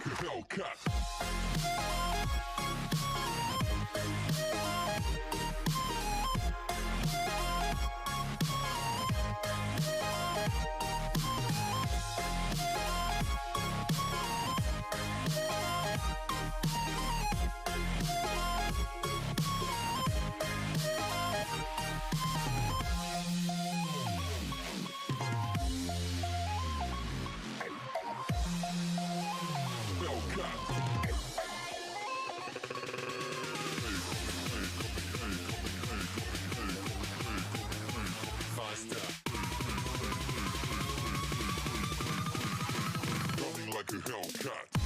like a Hellcat. Like a Hellcat.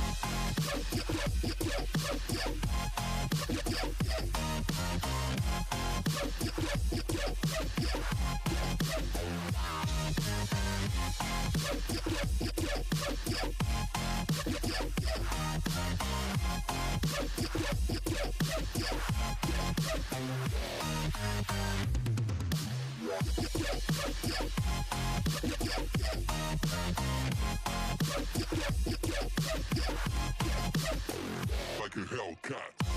Like a Hellcat.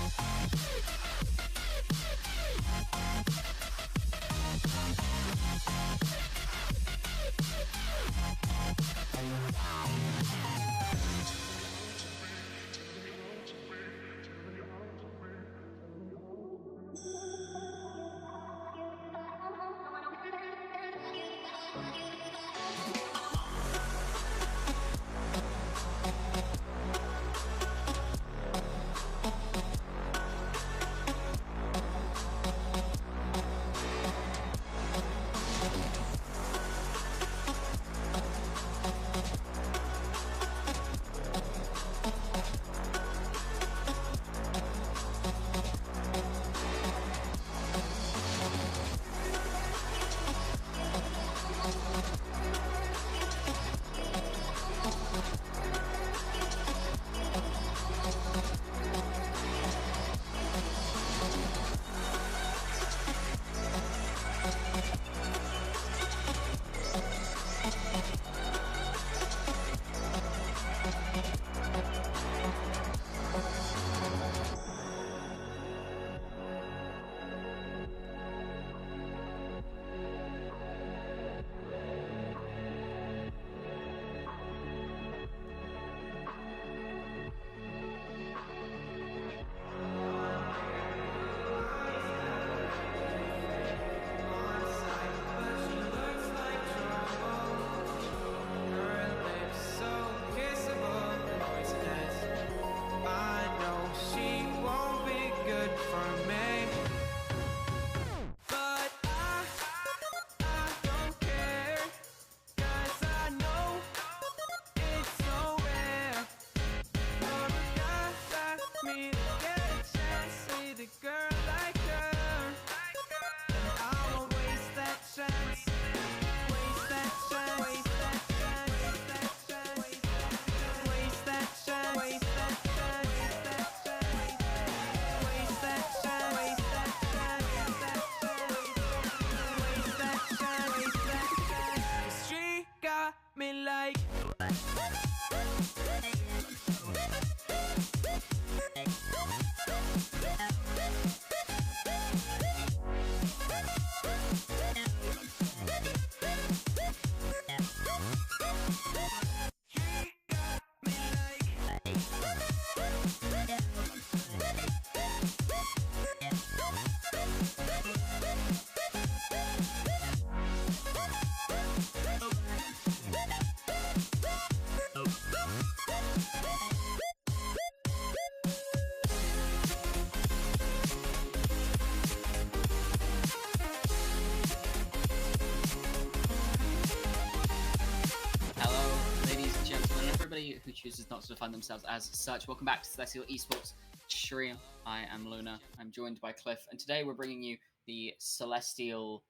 Who chooses not to define themselves as such. Welcome back to Celestial Esports stream. I am Luna. I'm joined by Cliff, and today we're bringing you the Celestial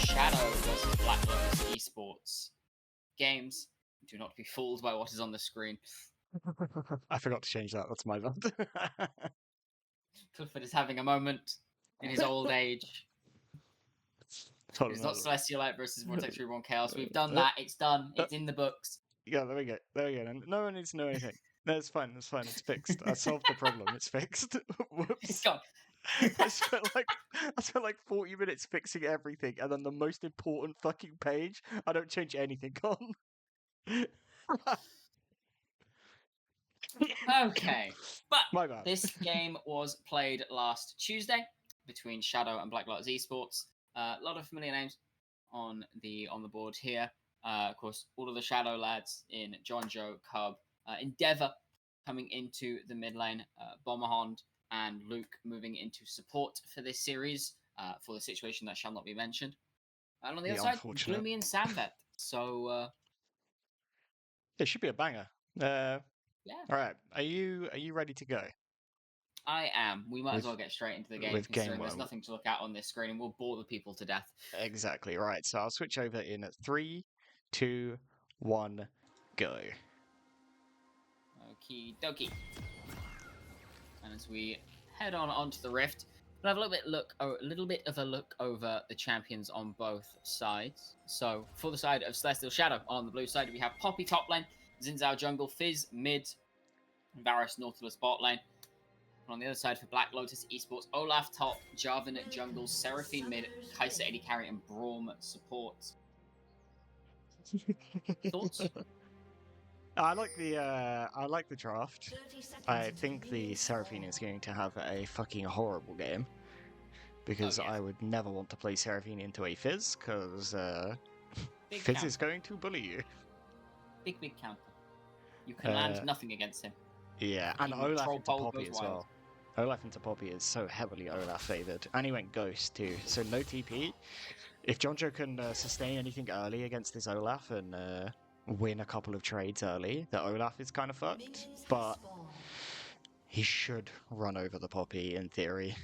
Shadow vs Black Lotus Esports games. Do not be fooled by what is on the screen. I forgot to change that. That's my bad. Clifford is having a moment in his old age. It's not Celestial Light versus Vortex Reborn Chaos. We've done that. It's done. It's in the books. Yeah, there we go. There we go. No one needs to know anything. No, it's fine. It's fine. It's fixed. I solved the problem. It's fixed. Whoops. Go. I spent like 40 minutes fixing everything, and then the most important fucking page, I don't change anything on. Okay, but My bad. this game was played last Tuesday between Shadow and Black Lotus Esports. A lot of familiar names on the board here. Of course, all of the Shadow lads in John Joe, Cub, Endeavor coming into the mid lane, Bomberhond and Luke moving into support for this series for the situation that shall not be mentioned. And on the The other side, unfortunate. Gloomy and Samvet. So It should be a banger. yeah, All right. Are you ready to go I am. We might as with well get straight into the game, with game considering there's one? nothing to look at on this screen, and we'll bore the people to death. Exactly right. So I'll switch over in 3, 2, 1, go. Okie dokie. And as we head on onto the Rift, we'll have a little bit of a look over the champions on both sides. So for the side of Celestial Shadow, on the blue side we have Poppy top lane, Zinzao jungle, Fizz mid, Varus Nautilus bot lane. And on the other side for Black Lotus Esports, Olaf top, Jarvan jungle, Seraphine mid, Kai'Sa Eddie carry, and Braum support. Thoughts? I like the draft. I think the Seraphine is going to have a fucking horrible game because Oh, yeah. I would never want to play Seraphine into a Fizz because Big Fizz counter. is going to bully you. Big counter. You can land nothing against him. Yeah, and Team Olaf Troll into Pole Poppy goes as wild. well. Olaf into Poppy is so heavily Olaf favored, and he went Ghost too. So no TP. If Jonjo can sustain anything early against this Olaf and win a couple of trades early, the Olaf is kind of fucked. But he should run over the Poppy in theory.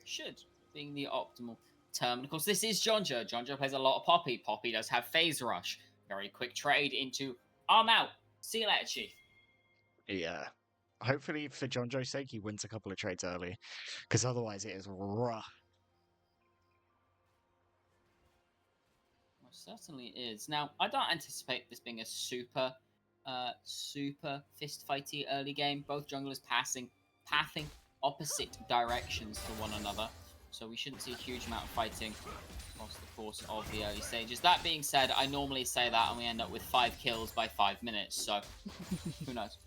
Should, being the optimal term. And of course, this is Jonjo. Jonjo plays a lot of Poppy. Poppy does have Phase Rush. Very quick trade into Arm Out. See you later, Chief. Yeah. Hopefully, for Jonjo's sake, he wins a couple of trades early, because otherwise it is rough. Most certainly is. Now, I don't anticipate this being a super fist fighty early game. Both junglers pathing opposite directions to one another, so we shouldn't see a huge amount of fighting across the course of the early stages. That being said, I normally say that and we end up with 5 kills by 5 minutes, so who knows?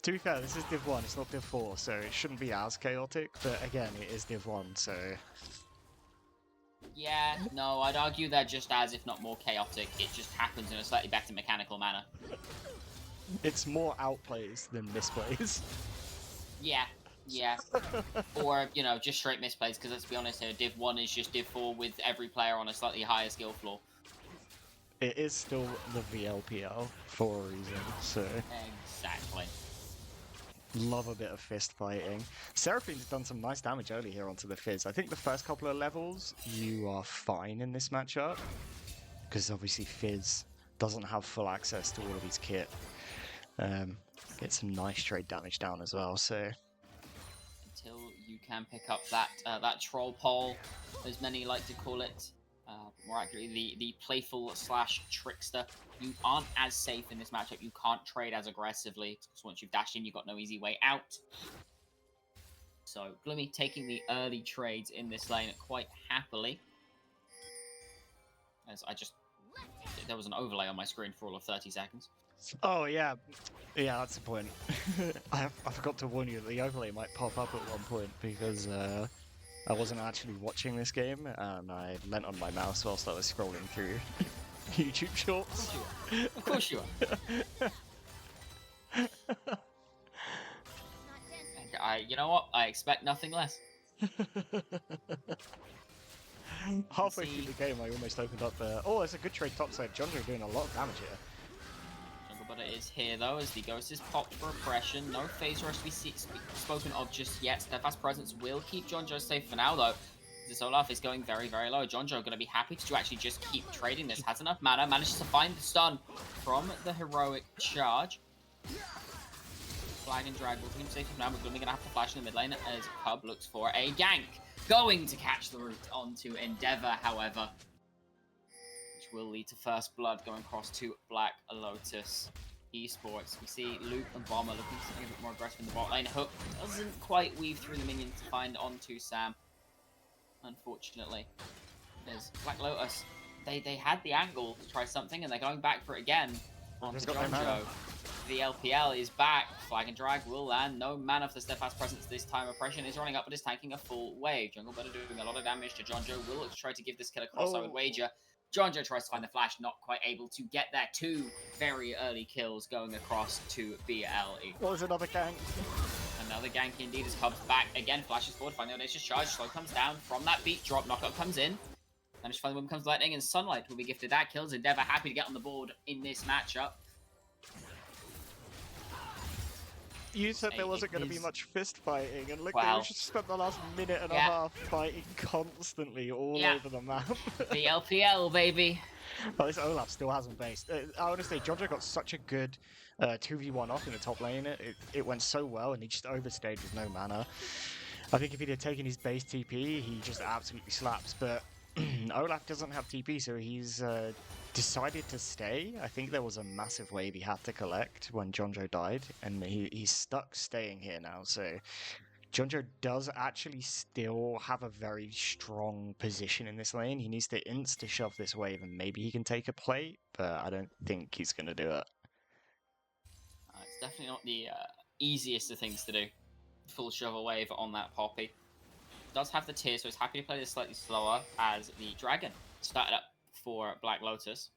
To be fair, this is Div 1, it's not Div 4, so it shouldn't be as chaotic, but again, it is Div 1, so... Yeah, no, I'd argue they're just as, if not more chaotic. It just happens in a slightly better mechanical manner. It's more outplays than misplays. Yeah. Or, you know, just straight misplays, because let's be honest here, Div 1 is just Div 4 with every player on a slightly higher skill floor. It is still the VLPL for a reason, so... Exactly. Love a bit of fist fighting. Seraphine's done some nice damage early here onto the Fizz. I think the first couple of levels, you are fine in this matchup. Because obviously Fizz doesn't have full access to all of his kit. Get some nice trade damage down as well, so... Until you can pick up that troll pole, as many like to call it. More accurately, the playful / trickster. You aren't as safe in this matchup. You can't trade as aggressively, because once you've dashed in, you've got no easy way out. So, Gloomy taking the early trades in this lane quite happily. As there was an overlay on my screen for all of 30 seconds. Oh, yeah. Yeah, that's the point. I forgot to warn you that the overlay might pop up at one point, because I wasn't actually watching this game, and I leant on my mouse whilst I was scrolling through YouTube shorts. Of course you are. You know what? I expect nothing less. Halfway through the game, I almost opened up the... Oh, it's a good trade topside. Jonjo doing a lot of damage here. Jungle Butter is here, though, as the Ghost is popped for oppression. No phase rush to be spoken of just yet. Steadfast Presence will keep Jonjo safe for now, though. This Olaf is going very, very low. Jonjo going to be happy to actually just keep trading this. Has enough mana. Manages to find the stun from the heroic charge. Flag and drag will keep him safe for now. We're going to have to flash in the mid lane as Cub looks for a gank. Going to catch the route onto Endeavor, however, which will lead to first blood going across to Black Lotus. Esports. We see Luke and Bomber looking for something a bit more aggressive in the bot lane. Hook doesn't quite weave through the minions to find onto Sam, unfortunately. There's Black Lotus. They had the angle to try something, and they're going back for it again onto Jonjo. The LPL is back. Flag and drag will land. No mana for the steadfast presence this time. Oppression is running up, but is tanking a full wave. Jungle Butter doing a lot of damage to Jonjo. Will look to try to give this kill a cross, I would wager. Jonjo tries to find the flash, not quite able to get there. 2 very early kills going across to BLE. What was another gank? Another gank indeed as Cubs back. Again, flashes forward, finally audacious charge. Slow comes down from that beat drop. Knockup comes in. And just finally when comes lightning and sunlight will be gifted that kills. Endeavor happy to get on the board in this matchup. You said there wasn't going to be much fist fighting, and look, Well, they just spent the last minute and a half fighting constantly all over the map. The LPL, baby. Well, this Olaf still hasn't based. I want to say, Jonjo got such a good 2v1 off in the top lane. It went so well, and he just overstayed with no mana. I think if he'd have taken his base TP, he just absolutely slaps. But Olaf doesn't have TP, so he's decided to stay. I think there was a massive wave he had to collect when Jonjo died, and he's stuck staying here now. So Jonjo does actually still have a very strong position in this lane. He needs to insta-shove this wave, and maybe he can take a plate, but I don't think he's going to do it. It's definitely not the easiest of things to do. Full shove a wave on that Poppy. Does have the tier, so he's happy to play this slightly slower as the Dragon started up for Black Lotus.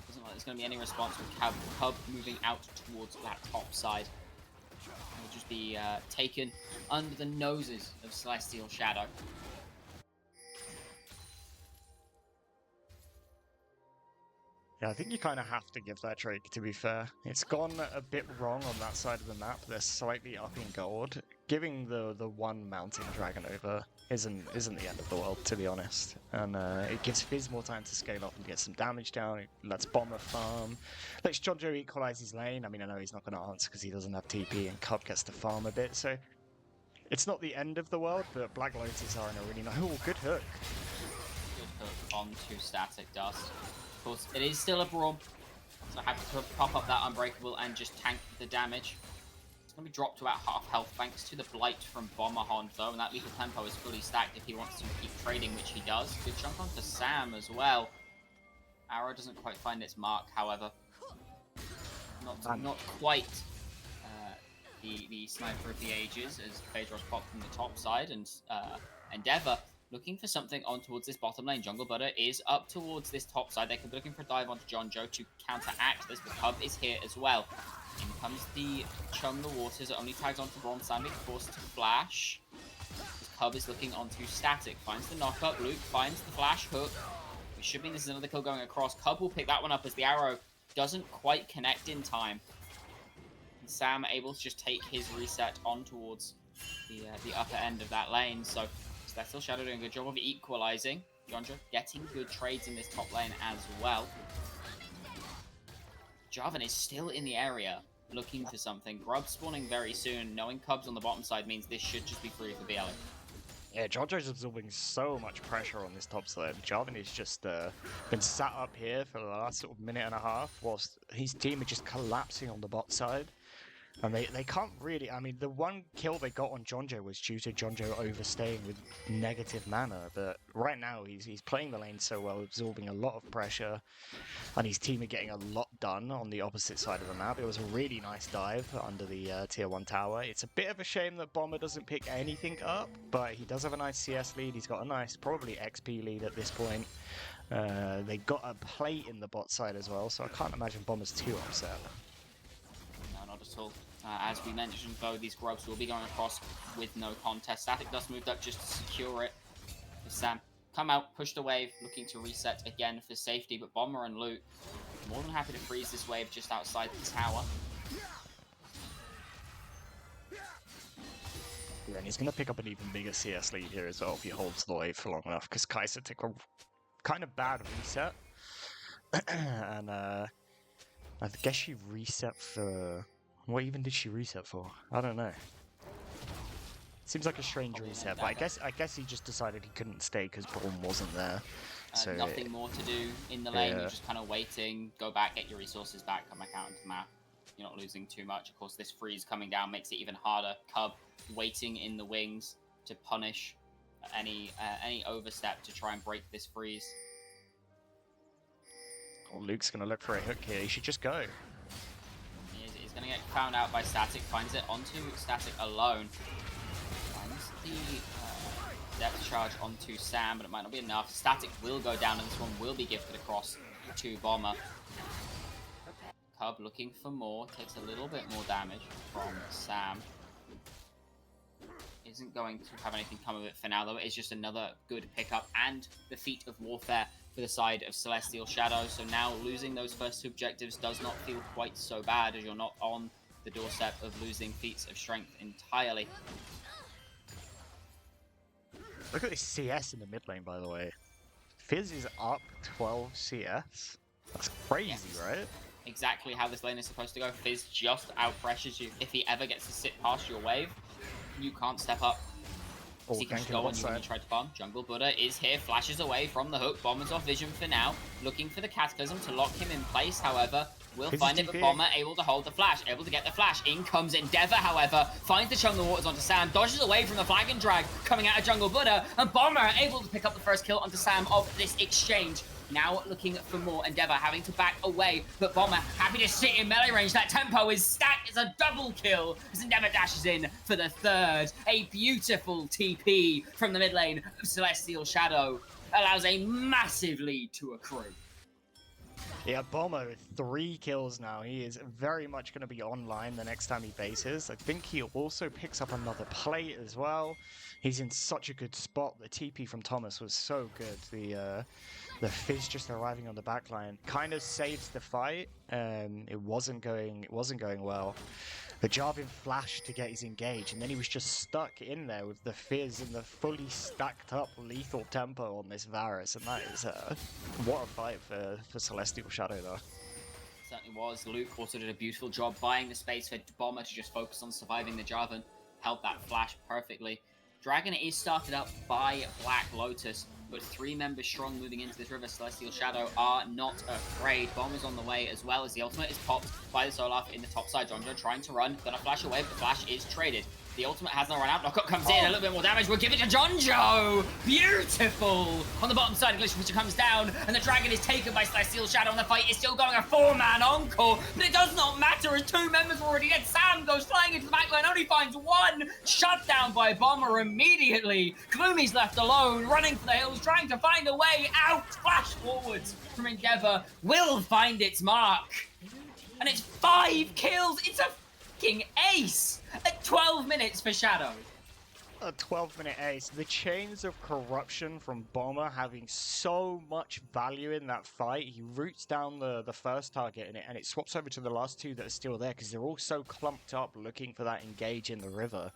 Doesn't like there's going to be any response with Cub moving out towards that top side. Will just be taken under the noses of Celestial Shadow. Yeah, I think you kind of have to give that Drake, to be fair. It's gone a bit wrong on that side of the map. They're slightly up in gold. Giving the one mountain dragon over isn't the end of the world, to be honest. And it gives Fizz more time to scale up and get some damage down. It lets Bomber farm. Lets Jonjo equalize his lane. I mean, I know he's not going to answer because he doesn't have TP, and Cub gets to farm a bit. So it's not the end of the world, but Black Lotus are in a really nice... Oh, good hook. Good hook onto Static Dust. Of course, it is still a Braum, so I have to pop up that Unbreakable and just tank the damage. It's going to be dropped to about half health thanks to the Blight from Bomberhorn though, and that lethal tempo is fully stacked if he wants to keep trading, which he does. Good chunk onto Sam as well. Arrow doesn't quite find its mark, however. Not quite the sniper of the ages as Phaedros popped from the top side, and Endeavor looking for something on towards this bottom lane. Jungle Butter is up towards this top side. They could be looking for a dive onto Jonjo to counteract this, but Cub is here as well. In comes the Chum the Waters. It only tags onto Braum. Sam being forced to flash. Cub is looking onto Static. Finds the knockup. Luke finds the flash hook. It should mean this is another kill going across. Cub will pick that one up as the arrow doesn't quite connect in time. And Sam able to just take his reset on towards the upper end of that lane. So they're still Shadow doing a good job of equalizing. Jonjo getting good trades in this top lane as well. Jarvan is still in the area looking for something. Grub spawning very soon. Knowing Cubs on the bottom side means this should just be free for BLE. Yeah, Jonjo's absorbing so much pressure on this top side. Jarvan is just been sat up here for the last sort of minute and a half whilst his team are just collapsing on the bot side. And they can't really... I mean, the one kill they got on Jonjo was due to Jonjo overstaying with negative mana. But right now, he's playing the lane so well, absorbing a lot of pressure. And his team are getting a lot done on the opposite side of the map. It was a really nice dive under the tier 1 tower. It's a bit of a shame that Bomber doesn't pick anything up. But he does have a nice CS lead. He's got a nice, probably XP lead at this point. They got a plate in the bot side as well. So I can't imagine Bomber's too upset. No, not at all. As we mentioned, though, these grubs will be going across with no contest. Static Dust moved up just to secure it. Sam come out, push the wave, looking to reset again for safety, but Bomber and Luke more than happy to freeze this wave just outside the tower. Yeah, and he's going to pick up an even bigger CS lead here as well if he holds the wave for long enough, because Kai'Sa took a kind of bad reset. And I guess she reset for... What even did she reset for? I don't know. Seems like a strange Probably reset, no but I guess he just decided he couldn't stay because Braum wasn't there. So Nothing more to do in the lane. yeah. You're just kind of waiting. Go back, get your resources back, come back out into the map. You're not losing too much. Of course, this freeze coming down makes it even harder. Cub waiting in the wings to punish any overstep to try and break this freeze. Oh, Luke's gonna look for a hook here. He should just go. He's going to get found out by Static. Finds it onto Static alone. Finds the depth charge onto Sam, but it might not be enough. Static will go down, and this one will be gifted across to Bomber. Cub looking for more. Takes a little bit more damage from Sam. Isn't going to have anything come of it for now, though. It is just another good pickup and the feat of warfare for the side of Celestial Shadow. So now losing those first two objectives does not feel quite so bad, as you're not on the doorstep of losing feats of strength entirely. Look at this CS in the mid lane, by the way. Fizz is up 12 CS. That's crazy, Yes. right? Exactly how this lane is supposed to go. Fizz just out-pressures you. If he ever gets to sit past your wave, you can't step up. Oh, He can just ganking go on one you when you side. try to farm. Jungle Buddha is here, flashes away from the hook. Bomber's off vision for now. Looking for the Cataclysm to lock him in place, however. Will Fizz find is it, but TP. Bomber able to hold the flash. Able to get the flash. In comes Endeavor, however. Finds the Jungle Waters onto Sam. Dodges away from the flag and drag coming out of Jungle Buddha. And Bomber able to pick up the first kill onto Sam of this exchange. Now looking for more. Endeavor having to back away, but Bomber happy to sit in melee range. That tempo is stacked. It's a double kill as Endeavor dashes in for the third. A beautiful TP from the mid lane of Celestial Shadow allows a massive lead to accrue. Yeah, Bomber with 3 kills now. He is very much going to be online the next time he bases. I think he also picks up another plate as well. He's in such a good spot. The TP from Thomas was so good. The Fizz just arriving on the backline kind of saves the fight. It wasn't going well. The Jarvan flashed to get his engage, and then he was just stuck in there with the Fizz and the fully stacked up lethal tempo on this Varus, and that is what a fight for Celestial Shadow though. Certainly was. Luke also did a beautiful job buying the space for Bomber to just focus on surviving the Jarvan. Held that flash perfectly. Dragon is started up by Black Lotus, but 3 members strong moving into this river. Celestial Shadow are not afraid. Bomb is on the way as well as the ultimate is popped by the Olaf in the top side. Jonjo trying to run, gonna flash away, but the flash is traded. The ultimate has not run out. Knockup comes in, a little bit more damage. We'll give it to Jonjo! Beautiful! On the bottom side, Glitch Witcher comes down, and the dragon is taken by Celestial Shadow, and the fight is still going. A 4-man encore, but it does not matter as 2 members are already dead. Sam goes flying into the backline, only finds 1. Shut down by Bomber immediately. Gloomy's left alone, running for the hills, trying to find a way out. Flash forwards from Endeavor will find its mark. And it's 5 kills. It's a fucking ace at 12 minutes for Shadow. A 12-minute ace. The chains of corruption from Bomber having so much value in that fight. He roots down the first target in it, and it swaps over to the last 2 that are still there because they're all so clumped up looking for that engage in the river.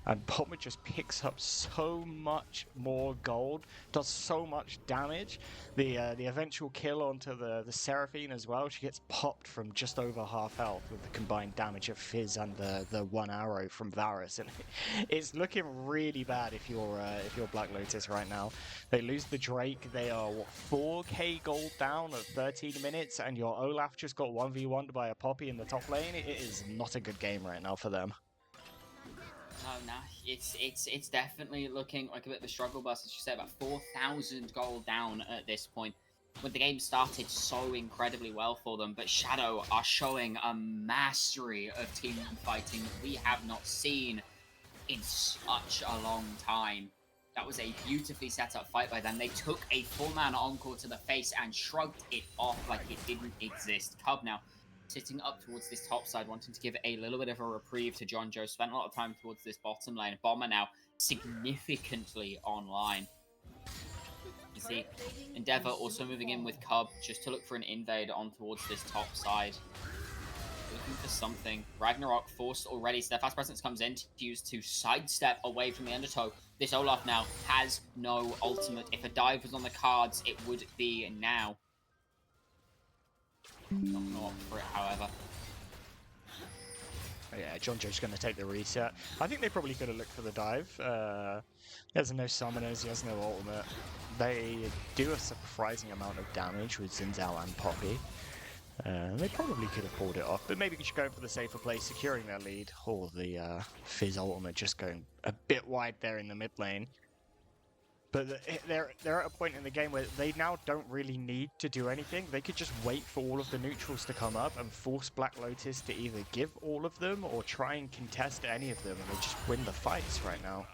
And Bomber just picks up so much more gold, does so much damage. The eventual kill onto the Seraphine as well. She gets popped from just over half health with the combined damage of Fizz and the 1 arrow from Varus. And it's looking really bad if you're Black Lotus right now. They lose the Drake. They are what, 4k gold down at 13 minutes, and your Olaf just got 1v1'd by a Poppy in the top lane. It is not a good game right now for them. No, it's definitely looking like a bit of a struggle bus. As you said, about 4,000 gold down at this point. When the game started so incredibly well for them, but Shadow are showing a mastery of team fighting we have not seen in such a long time. That was a beautifully set up fight by them. They took a 4-man encore to the face and shrugged it off like it didn't exist. Cub now sitting up towards this top side, wanting to give a little bit of a reprieve to Jonjo. Spent a lot of time towards this bottom lane. Bomber now significantly online. You see, Endeavor also moving in with Cub just to look for an invade on towards this top side. Looking for something. Ragnarok forced already, so their fast presence comes in to use to sidestep away from the undertow. This Olaf now has no ultimate. If a dive was on the cards, it would be now. Not going to opt for it, however. Yeah, John Joe's going to take the reset. I think they probably could have looked for the dive. He has no summoners, he has no ultimate. They do a surprising amount of damage with Zinzao and Poppy. They probably could have pulled it off, but maybe just going for the safer play, securing their lead, or the Fizz ultimate just going a bit wide there in the mid lane. But they're at a point in the game where they now don't really need to do anything. They could just wait for all of the neutrals to come up and force Black Lotus to either give all of them or try and contest any of them, and they just win the fights right now.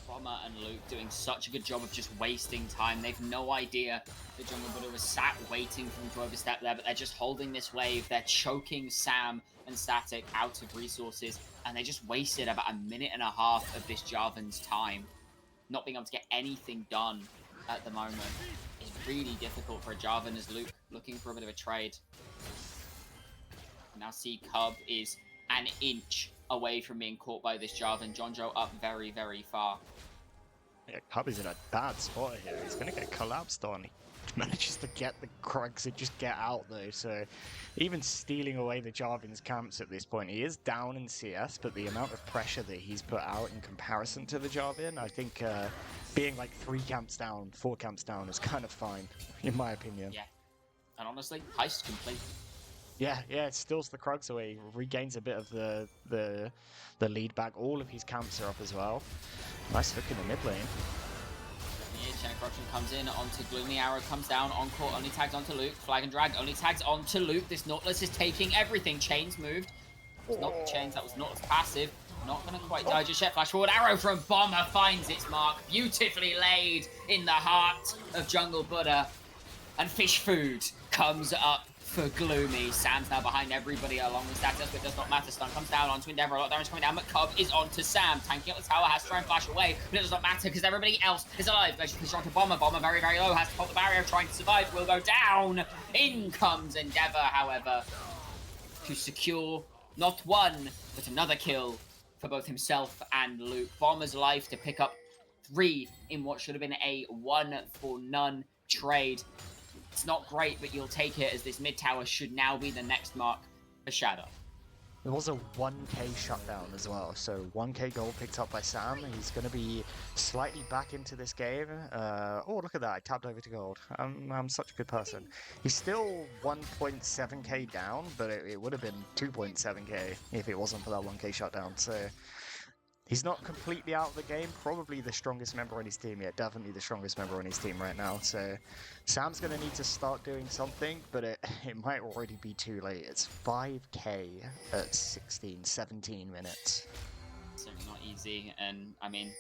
Bomber and Luke doing such a good job of just wasting time. They've no idea that Jungle Buddha was sat waiting for them to overstep there, but they're just holding this wave. They're choking Sam and Static out of resources, and they just wasted about 1.5 minutes of this Jarvan's time. Not being able to get anything done at the moment is really difficult for a Jarvan as Luke looking for a bit of a trade. Now see Cub is an inch away from being caught by this Jarvan. Jonjo up very, very far. Yeah, Cub is in a bad spot here. He's going to get collapsed on. He manages to get the Krugs and just get out though, so even stealing away the Jarvan's camps at this point, he is down in CS, but the amount of pressure that he's put out in comparison to the Jarvan, I think being like 3 camps down, 4 camps down is kind of fine, in my opinion. Yeah, and honestly, heist complete. Yeah, it steals the Krugs away, regains a bit of the lead back. All of his camps are up as well. Nice hook in the mid lane. Chain Corruption comes in onto Gloomy. Arrow comes down. Encore only tags onto Luke. Flag and Drag only tags onto Luke. This Nautilus is taking everything. Chains moved. It's not Chains, that was Nautilus passive. Not going to quite die just yet. Flash forward. Arrow from Bomber finds its mark. Beautifully laid in the heart of Jungle Buddha. And Fish Food comes up for Gloomy. Sam's now behind everybody along with status, but it does not matter. Stun comes down onto Endeavor. A lot of damage coming down, but Cub is onto Sam. Tanking up the tower, has to try and flash away, but it does not matter because everybody else is alive. Glacier push onto Bomber. Bomber very, very low, has to pop the barrier, trying to survive, will go down. In comes Endeavor, however, to secure not one, but another kill for both himself and Luke. Bomber's life to pick up 3 in what should have been a 1-for-none trade. It's not great, but you'll take it as this mid tower should now be the next mark for Shadow. There was a 1k shutdown as well, so 1k gold picked up by Sam. He's going to be slightly back into this game. Oh, look at that, I tapped over to gold. I'm such a good person. He's still 1.7k down, but it would have been 2.7k if it wasn't for that 1k shutdown. So he's not completely out of the game, probably the strongest member on his team. Yeah, definitely the strongest member on his team right now. So Sam's going to need to start doing something, but it might already be too late. It's 5k at 16, 17 minutes. Certainly not easy, and I mean,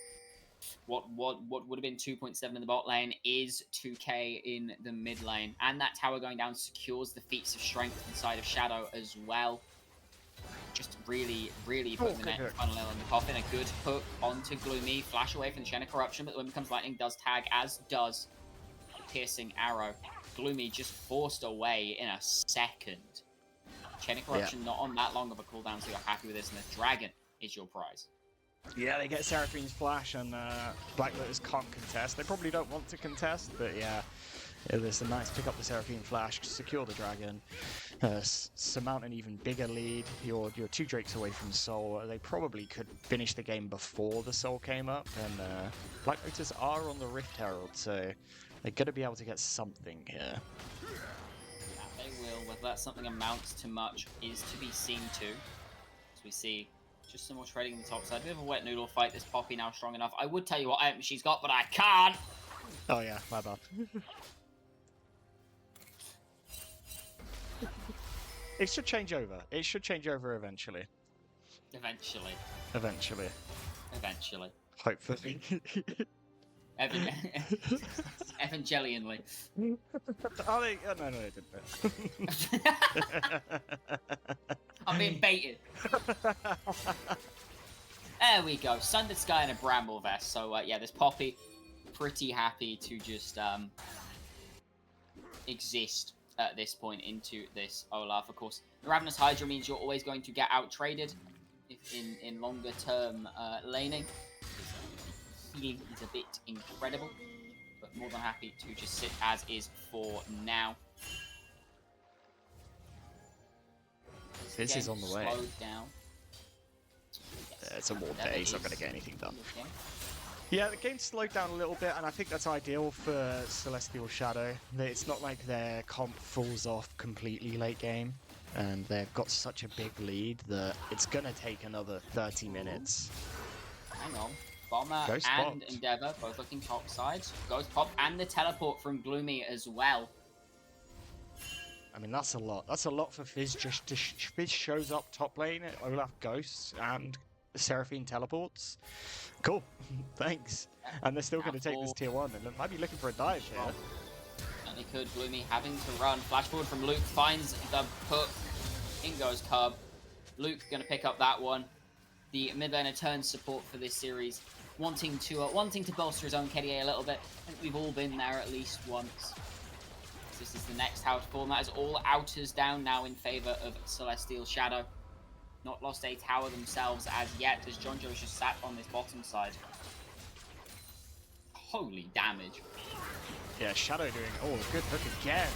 what would have been 2.7 in the bot lane is 2k in the mid lane, and that tower going down secures the feats of strength inside of Shadow as well. Just really putting the next final nail in the coffin. A good hook onto Gloomy. Flash away from the Chain of Corruption, but when becomes Lightning does tag, as does the Piercing Arrow. Gloomy just forced away in a second. Chain of Corruption not on that long of a cooldown, so you're happy with this, and the Dragon is your prize. Yeah, they get Seraphine's Flash, and Black Lotus can't contest. They probably don't want to contest, but yeah. It's a nice pick up the Seraphine Flash, secure the Dragon, surmount an even bigger lead. You're 2 Drakes away from Soul. They probably could finish the game before the Soul came up, and Black Lotus are on the Rift Herald, so they're going to be able to get something here. Yeah, they will. Whether that something amounts to much is to be seen too. As we see just some more trading in the top side. A bit of a wet noodle fight. This Poppy now strong enough. I would tell you what item she's got, but I can't! Oh yeah, my bad. It should change over. It should change over eventually. Eventually. Eventually. Eventually. Hopefully. Evangelianly. Oh, no, they didn't. I'm being baited. There we go. Sundered Sky and a Bramble Vest. So, yeah, this Poppy, pretty happy to just exist at this point into this Olaf. Of course, the Ravenous Hydra means you're always going to get out-traded in longer term laning. Healing is a bit incredible, but more than happy to just sit as is for now. Fizz is on the way. Slowed down. Yes, It's a warp Endeavor day, he's not is going to get anything done. looking. Yeah, the game's slowed down a little bit, and I think that's ideal for Celestial Shadow. It's not like their comp falls off completely late game, and they've got such a big lead that it's going to take another 30 minutes. Hang on. Bomber Ghost and popped. Endeavor both looking top side. Ghost pop and the teleport from Gloomy as well. I mean, that's a lot. That's a lot for Fizz. Fizz shows up top lane, Olaf Ghosts, and Seraphine teleports. Cool, thanks. And they're still going to take this tier 1, and they might be looking for a dive here. Certainly could. Gloomy having to run. Flash forward from Luke, finds the hook. In goes Cub. Luke going to pick up that one. The mid laner turns support for this series, wanting to bolster his own KDA a little bit. I think we've all been there at least once. This is the next house form. That is all outers down now in favor of Celestial Shadow. Not lost a tower themselves as yet, as John Joe's just sat on this bottom side. Holy damage. Yeah, Shadow doing, oh, good hook again.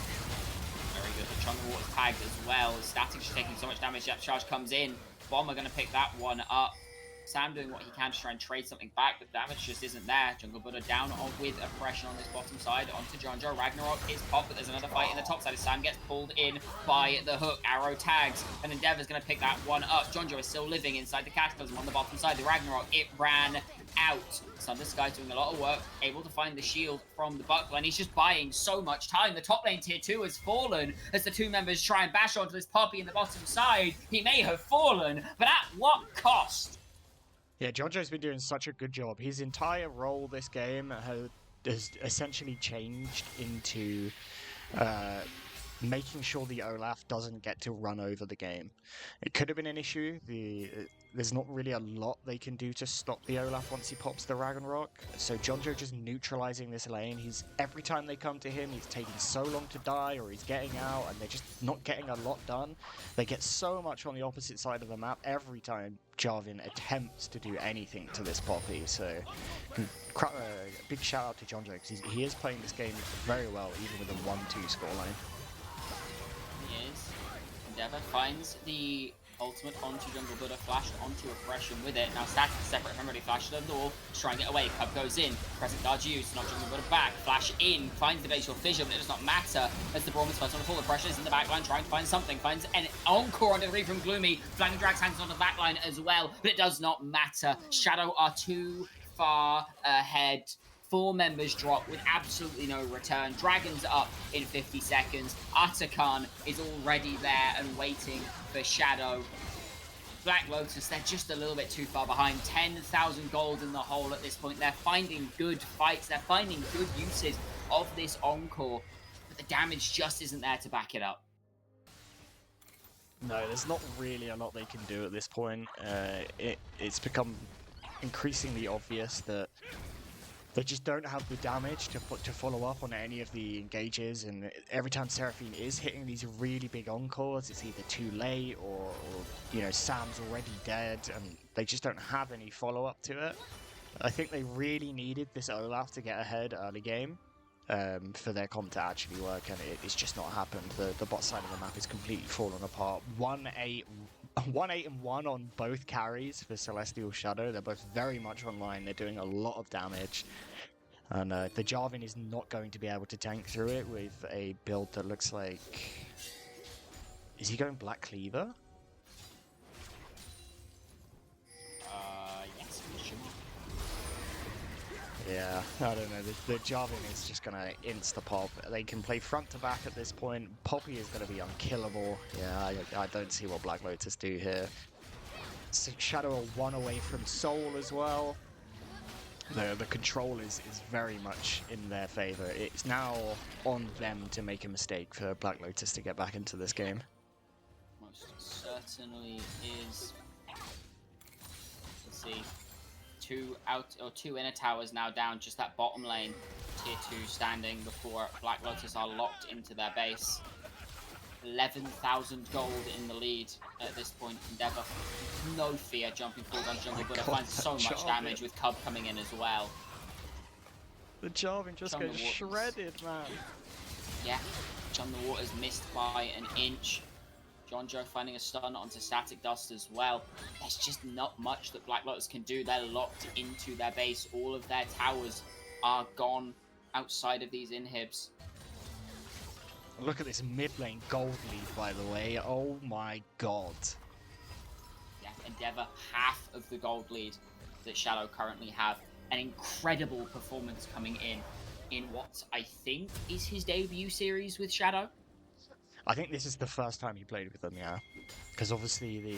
Very good. The Chunga Water's tagged as well. Static's just taking so much damage. That charge comes in. Bomber going to pick that one up. Sam doing what he can to try and trade something back, but damage just isn't there. Jungle Buddha down with oppression on this bottom side onto John Joe. Ragnarok is popped, but there's another fight in the top side as Sam gets pulled in by the hook. Arrow tags, and Endeavor's going to pick that one up. John Joe is still living inside the Cataclysm on the bottom side. The Ragnarok, it ran out. Sun Sky doing a lot of work, able to find the shield from the buckler, and he's just buying so much time. The top lane tier 2 has fallen as the two members try and bash onto this Poppy in the bottom side. He may have fallen, but at what cost? Yeah, Jojo's been doing such a good job. His entire role this game has essentially changed into making sure the Olaf doesn't get to run over the game. It could have been an issue. There's not really a lot they can do to stop the Olaf once he pops the Ragnarok. So Jonjo just neutralizing this lane. Every time they come to him, he's taking so long to die, or he's getting out, and they're just not getting a lot done. They get so much on the opposite side of the map every time Jarvan attempts to do anything to this Poppy. So big shout out to Jonjo, because he is playing this game very well, even with a 1-2 scoreline. He is. Endeavor finds the ultimate onto Jungle Buddha, flashed onto oppression with it. Now Static is separate from ready, flashes over the wall, trying to get away. Cub goes in, present guard used, not Jungle Buddha back, flash in, finds the glacial fissure, but it does not matter as the Braum's first on the full. Oppression is in the backline, trying to find something, finds an encore on delivery from Gloomy, Flying Drags hangs on the backline as well, but it does not matter. Shadow are too far ahead. 4 members drop with absolutely no return. Dragon's up in 50 seconds. Atakan is already there and waiting for Shadow. Black Lotus, they're just a little bit too far behind. 10,000 gold in the hole at this point. They're finding good fights. They're finding good uses of this encore. But the damage just isn't there to back it up. No, there's not really a lot they can do at this point. It's become increasingly obvious that they just don't have the damage to follow up on any of the engages, and every time Seraphine is hitting these really big encores, it's either too late or you know, Sam's already dead, and they just don't have any follow-up to it. I think they really needed this Olaf to get ahead early game for their comp to actually work, and it's just not happened. The bot side of the map is completely fallen apart. 1-8 and 1 on both carries for Celestial Shadow. They're both very much online. They're doing a lot of damage. And the Jarvan is not going to be able to tank through it with a build that looks like... Is he going Black Cleaver? Yes, it should be. Yeah, I don't know. The Jarvan is just going to insta-pop. They can play front to back at this point. Poppy is going to be unkillable. Yeah, I don't see what Black Lotus do here. Shadow are 1 away from Soul as well. The control is very much in their favor. It's now on them to make a mistake for Black Lotus to get back into this game. Most certainly is. Let's see. 2 inner towers now down, just that bottom lane, tier 2 standing before Black Lotus are locked into their base. 11,000 gold in the lead at this point. Endeavor, no fear, jumping forward on Jungle Buddha, finds so much damage with Cub coming in as well. The Jarvan just gets shredded, man. Yeah, Jungle Waters missed by an inch. Jonjo finding a stun onto Static Dust as well. There's just not much that Black Lotus can do. They're locked into their base. All of their towers are gone outside of these inhibs. Look at this mid lane gold lead, by the way. Oh my god. Yeah, Endeavor, half of the gold lead that Shadow currently have. An incredible performance coming in what I think is his debut series with Shadow. I think this is the first time he played with them, yeah. Because obviously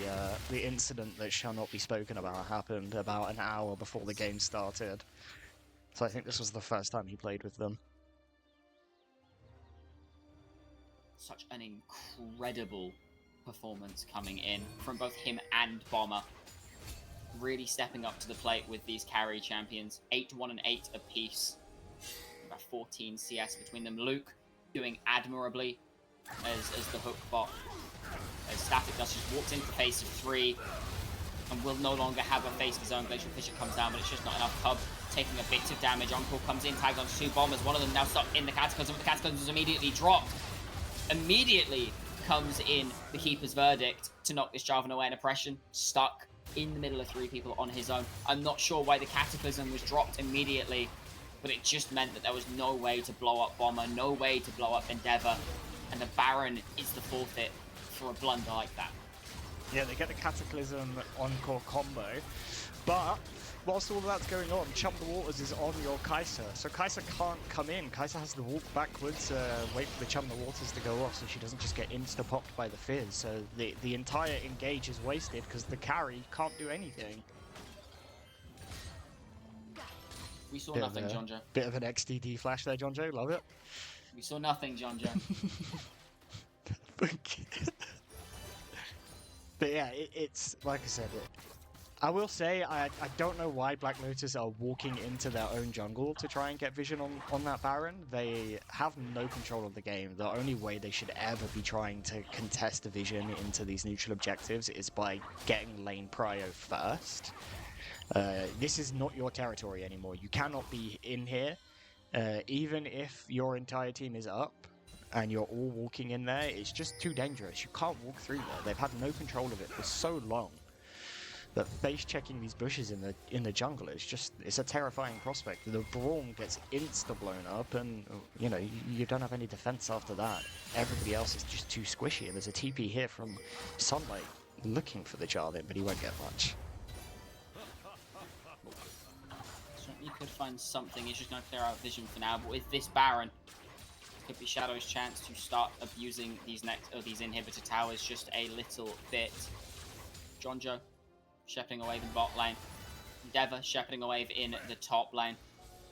the incident that shall not be spoken about happened about an hour before the game started. So I think this was the first time he played with them. Such an incredible performance coming in from both him and Bomber. Really stepping up to the plate with these carry champions. 8-1 and 8 apiece. About 14 CS between them. Luke doing admirably as the hook bot. As Static Dust just walks into the face of 3 and will no longer have a face of his own. Glacial Fissure comes down, but it's just not enough. Cub taking a bit of damage. Encore comes in, tags onto 2 bombers. One of them now stuck in the Cataclysm, but the Cataclysm is immediately dropped. Immediately comes in the Keeper's Verdict to knock this Jarvan away in oppression. Stuck in the middle of 3 people on his own. I'm not sure why the Cataclysm was dropped immediately, but it just meant that there was no way to blow up Bomber, no way to blow up Endeavor, and the Baron is the forfeit for a blunder like that. Yeah, they get the Cataclysm Encore combo, but whilst all of that's going on, Chump the Waters is on your Kai'Sa, so Kai'Sa can't come in. Kai'Sa has to walk backwards, wait for the Chump the Waters to go off so she doesn't just get insta-popped by the Fizz. So the entire engage is wasted because the carry can't do anything. We saw nothing, Jonjo. Bit of an XDD flash there, Jonjo, love it. We saw nothing, Jonjo. But yeah, it's like I said, I will say I don't know why Black Lotus are walking into their own jungle to try and get vision on that Baron. They have no control of the game. The only way they should ever be trying to contest vision into these neutral objectives is by getting lane prio first. This is not your territory anymore. You cannot be in here. Even if your entire team is up and you're all walking in there, it's just too dangerous. You can't walk through there. They've had no control of it for so long that base checking these bushes in the jungle is just, it's a terrifying prospect. The Braum gets insta blown up and you know, you don't have any defense after that. Everybody else is just too squishy, and there's a TP here from Sunlight looking for the Jarvan, but he won't get much. Certainly could find something. He's just going to clear out vision for now, but with this Baron, could be Shadow's chance to start abusing these these inhibitor towers just a little bit. Jonjo shepherding a wave in bot lane. Endeavor shepherding a wave in the top lane.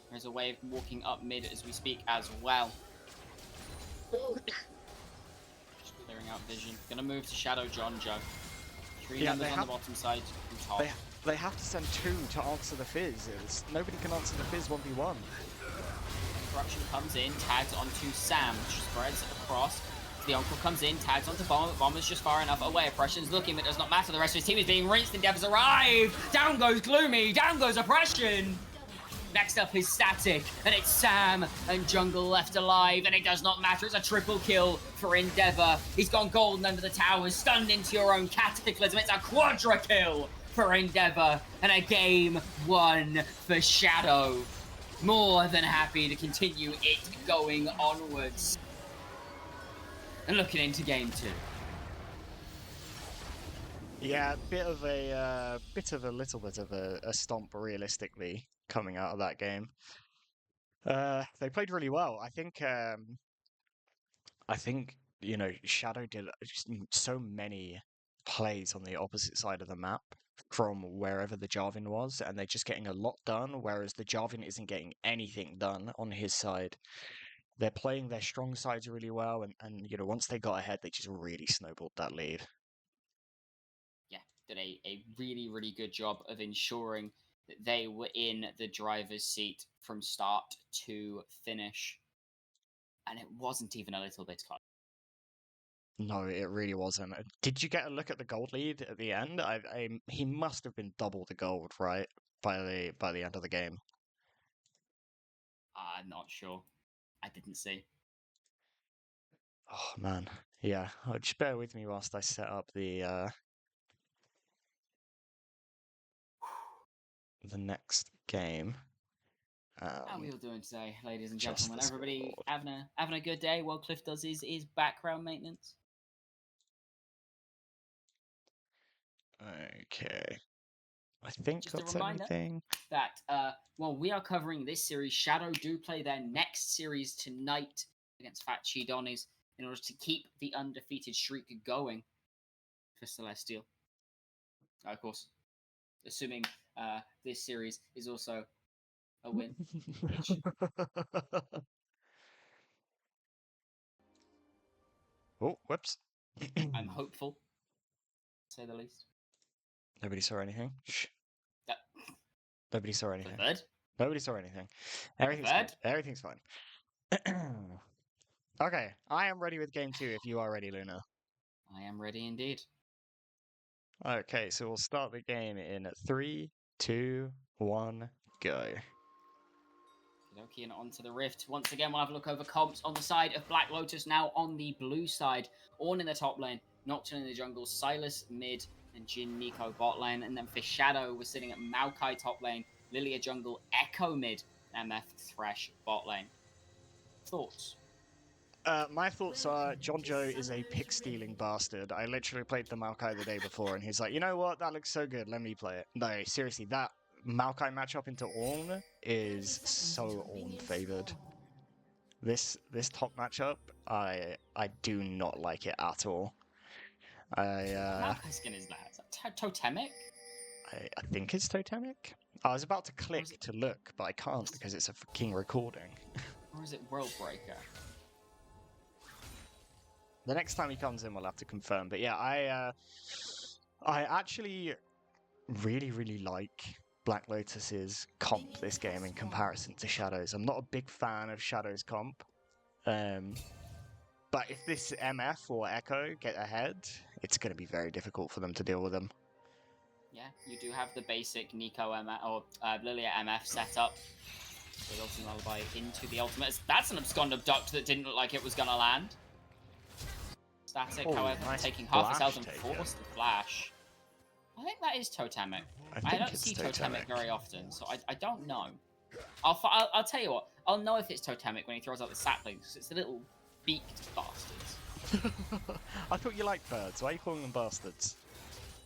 There's a wave walking up mid as we speak as well. Just clearing out vision. Gonna move to Shadow Jonjo. 3 members on the bottom side and top. They have to send 2 to answer the Fizz. Nobody can answer the Fizz 1v1. Corruption comes in, tags onto Sam, which spreads across. The Uncle comes in, tags onto Bomber. Bomber's just far enough away. Oppression's looking, but it does not matter. The rest of his team is being rinsed. Endeavor's arrived. Down goes Gloomy. Down goes Oppression. Next up is Static, and it's Sam and Jungle left alive, and it does not matter. It's a triple kill for Endeavor. He's gone golden under the towers, stunned into your own Cataclysm. It's a quadra kill for Endeavor, and a game won for Shadow. More than happy to continue it going onwards. And looking into game 2. Yeah, little bit of a stomp realistically coming out of that game. They played really well. I think you know, Shadow did just so many plays on the opposite side of the map from wherever the Jarvan was, and they're just getting a lot done, whereas the Jarvan isn't getting anything done on his side. They're playing their strong sides really well, and you know, once they got ahead, they just really snowballed that lead. Yeah, did a really, really good job of ensuring that they were in the driver's seat from start to finish. And it wasn't even a little bit close. No, it really wasn't. Did you get a look at the gold lead at the end? He must have been double the gold, right? By the end of the game. I'm not sure. I didn't see. Oh man, Yeah, just bear with me whilst I set up the next game. How are we all doing today, ladies and Just gentlemen? the Everybody scoreboard. having a good day while Cliff does his background maintenance? Okay. I think Just a that's reminder everything. that while we are covering this series, Shadow do play their next series tonight against Fat Cheedonis in order to keep the undefeated streak going for Celestial. Of course, assuming this series is also a win, which Oh, whoops. I'm hopeful, to say the least. Nobody saw anything. Shh. That Nobody saw anything. Clifford, Nobody saw anything. Everything's Clifford, good. Everything's fine. Okay, I am ready with game 2 if you are ready, Luna. I am ready indeed. Okay, so we'll start the game in 3, 2, 1, go. Okie and onto the Rift. Once again, we'll have a look over comps on the side of Black Lotus, now on the blue side. Ornn in the top lane, Nocturne in the jungle, Silas mid, and Jin Nico bot lane. And then for Shadow, we're sitting at Maokai top lane, Lilia jungle, Echo mid, MF Thresh bot lane. Thoughts? My thoughts are John Joe is a pick-stealing bastard. I literally played the Maokai the day before, and he's like, you know what? That looks so good. Let me play it. No, seriously, that Maokai matchup into Ornn is so Ornn-favored. This top matchup, I do not like it at all. What Maokai skin is that? Is that Totemic? I think it's Totemic. I was about to Or is click it, to look, but I can't because it's a fucking recording. or is it World Breaker? The next time he comes in, we'll have to confirm. But yeah, I actually really like Black Lotus's comp this game in comparison to Shadows. I'm not a big fan of Shadows comp. But if this MF or Echo get ahead, it's going to be very difficult for them to deal with them. Yeah, you do have the basic Nico MF, or Lilia MF set up. With Ultimate Lullaby into the ultimate. That's an abscond abduct that didn't look like it was going to land. Static, Oh, however, nice taking half his health and flash forced the flash. I think that is Totemic. I I think don't it's see Totemic. Totemic very often, so I don't know. I'll tell you what. I'll know if it's Totemic when he throws out the saplings, because it's the little beaked bastards. I thought you liked birds. Why are you calling them bastards?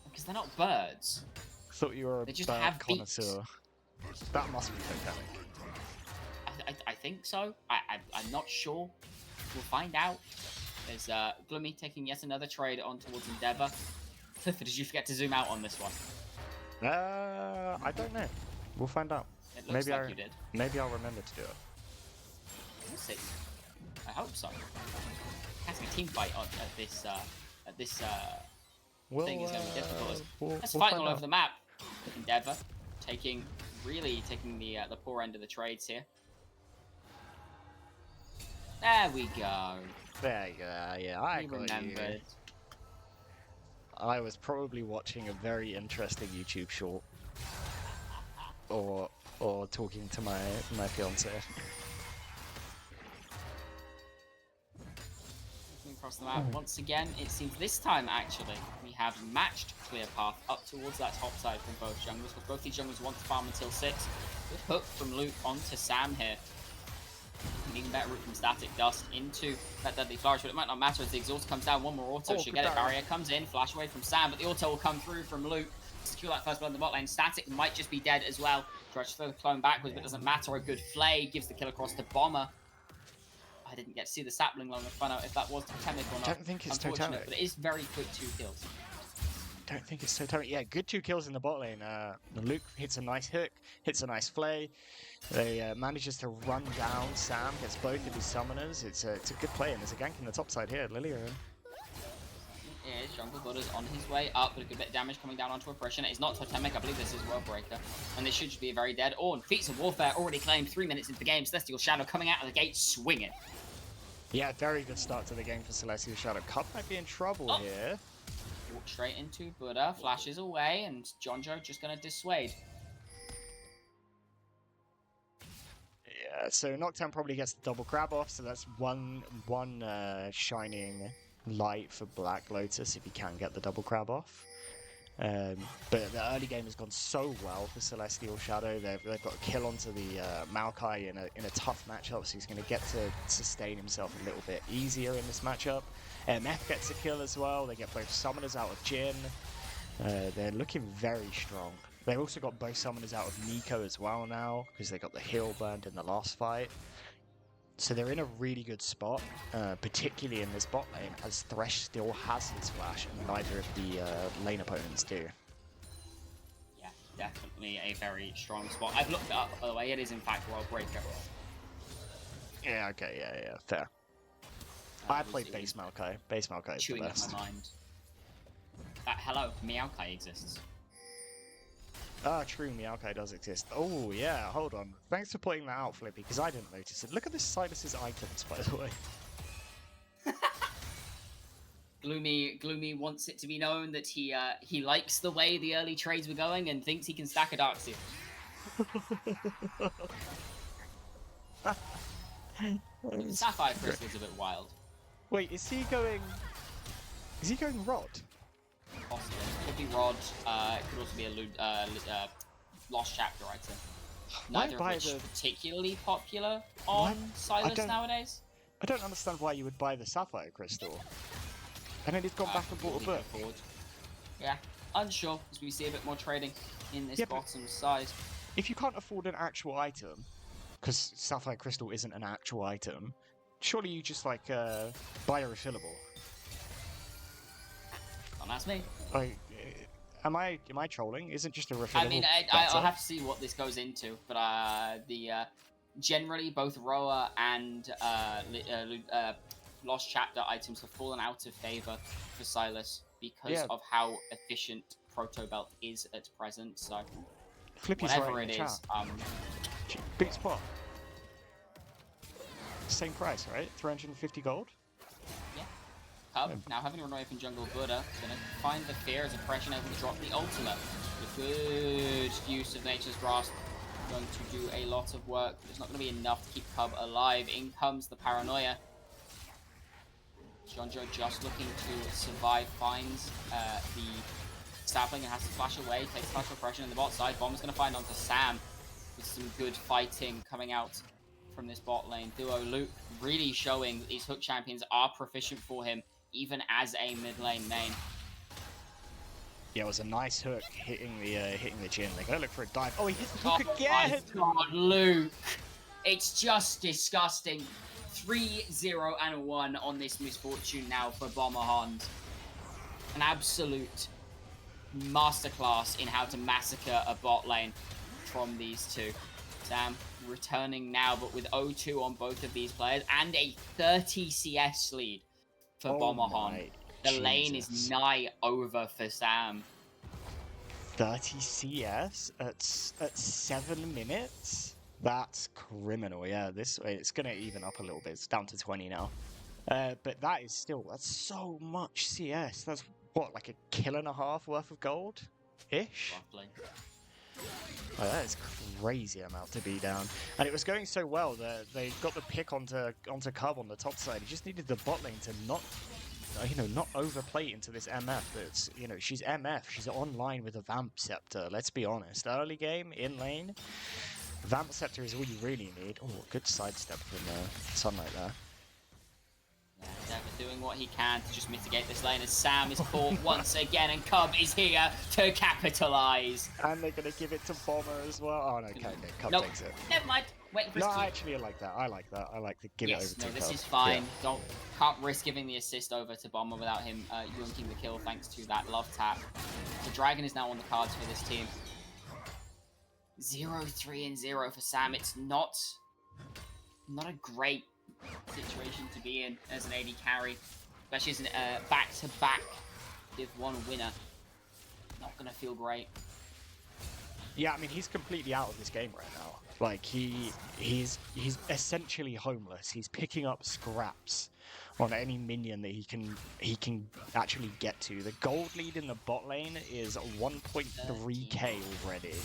Because they're not birds. I thought you were a They just bird have beaks. connoisseur. That must be Totemic. I think so. I'm not sure. We'll find out. There's Gloomy taking yet another trade on towards Endeavor. Clifford, did you forget to zoom out on this one? I don't know. We'll find out. It looks Maybe like you did. Maybe I'll remember to do it. We'll see. I hope so. Casting a team fight at this thing is going to be difficult. Let's fight all over the map. Endeavor really taking the poor end of the trades here. There we go. There you go. Yeah, I got remembered. you. I was probably watching a very interesting YouTube short, or talking to my fiance. Across the map once again. It seems this time actually we have matched clear path up towards that top side from both junglers, because both these junglers want to farm until 6. Good hook from Luke onto Sam here. An even better route from Static Dust into that deadly flourish, but it might not matter as the exhaust comes down. One more auto should get it. Barrier comes in, flash away from Sam, but the auto will come through from Luke. Secure that first blood in the bot lane. Static might just be dead as well. Tries to clone backwards, but it doesn't matter. A good flay gives the kill across to Bomber. I didn't get to see the sapling long enough to find out if that was Totemic or not. I don't think it's Totemic. But it is very quick 2 kills. Don't think it's Totemic. Yeah, good 2 kills in the bot lane. Luke hits a nice hook, hits a nice flay. They manages to run down Sam, gets both of his summoners. It's a good play, and there's a gank in the top side here. Lilia. It is Jungle God is on his way up, but a good bit of damage coming down onto oppression. It's not Totemic, I believe this is World Breaker. And this should just be a very dead Ornn. Feats of Warfare already claimed 3 minutes into the game. Celestial Shadow coming out of the gate swinging. Yeah, very good start to the game for Celestial Shadow. Cup might be in trouble here. Walk straight into Buddha, flashes away, and Jonjo just going to dissuade. Yeah, so Nocturne probably gets the double grab off, so that's one shining light for Black Lotus if he can get the double crab off. But the early game has gone so well for Celestial Shadow. They've got a kill onto the Maokai in a tough matchup, so he's going to get to sustain himself a little bit easier in this matchup. MF gets a kill as well. They get both summoners out of Jin. They're looking very strong. They've also got both summoners out of Nico as well now, because they got the heal burned in the last fight. So they're in a really good spot, particularly in this bot lane, as Thresh still has his flash, and neither of the lane opponents do. Yeah, definitely a very strong spot. I've looked it up, by the way. It is, in fact, World Breaker. Yeah, okay, yeah, fair. I played base Maokai. Base Maokai is the Chewing up best. my mind. Hello, Maokai exists. Ah, true, Maokai does exist. Oh, yeah, hold on. Thanks for pointing that out, Flippy, because I didn't notice it. Look at this Silas's items, by the way. Gloomy wants it to be known that he likes the way the early trades were going and thinks he can stack a Darkseer. Sapphire Crystal's a bit wild. Wait, is he going Rod? Possibly. Could be Rod, it could also be a Lost Chapter item. Neither of which particularly popular on Silas nowadays. I don't understand why you would buy the Sapphire Crystal. And then he's gone back and bought a book. Yeah, unsure, as we see a bit more trading in this bottom side. If you can't afford an actual item, because Sapphire Crystal isn't an actual item, surely you just, like, buy a refillable. Don't ask me. Like, am I trolling? Isn't just a refillable I mean, I'll have to see what this goes into, but generally both Roa and Lost Chapter items have fallen out of favor for Silas because of how efficient Proto Belt is at present. So Flippy's whatever right it in is, big spot. Same price, right? 350 gold. Yeah. Cub, now having run away from jungle, Buddha gonna find the fear as oppression able to drop the ultimate. The good use of Nature's Grasp going to do a lot of work, but it's not going to be enough to keep Cub alive. In comes the paranoia. Jonjo just looking to survive, finds the sapling and has to flash away, takes partial oppression in the bot side. Bomb's going to find onto Sam with some good fighting coming out from this bot lane. Duo Luke really showing that these hook champions are proficient for him, even as a mid lane main. Yeah, it was a nice hook hitting the Jhin. They gotta look for a dive. Oh, he hit the hook again! Oh my God, Luke! It's just disgusting. 3-0 and 1 on this misfortune now for Bomberhand. An absolute masterclass in how to massacre a bot lane from these two. Sam returning now, but with 0-2 on both of these players and a 30 CS lead for Bomberhand. The lane is nigh over for Sam. 30 CS at 7 minutes? That's criminal, yeah. This way, it's going to even up a little bit. It's down to 20 now. But that's so much CS. That's, what, like a kill and a half worth of gold-ish? Roughly. Oh, that is crazy amount to be down. And it was going so well that they got the pick onto Cub on the top side. He just needed the bot lane to not overplay into this MF. That's, she's MF. She's online with a Vamp Scepter. Let's be honest. Early game, in lane, Vamp Scepter is all you really need. Oh, good sidestep from Sunlight there. Yeah, Dever doing what he can to just mitigate this lane as Sam is caught once again, and Cub is here to capitalise. And they're going to give it to Bomber as well. Oh, no, okay, Cub takes it. Never mind. Wait for his cue. Actually, I like that. I like to give it over to Cub. This is fine. Yeah. Can't risk giving the assist over to Bomber without him yoinking the kill thanks to that love tap. The Dragon is now on the cards for this team. 0-3-0 for Sam. It's not a great situation to be in as an AD carry, especially as a back-to-back Div 1 winner. Not gonna feel great. Yeah, I mean, he's completely out of this game right now. Like, he's essentially homeless. He's picking up scraps on any minion that he can actually get to. The gold lead in the bot lane is 1.3k already.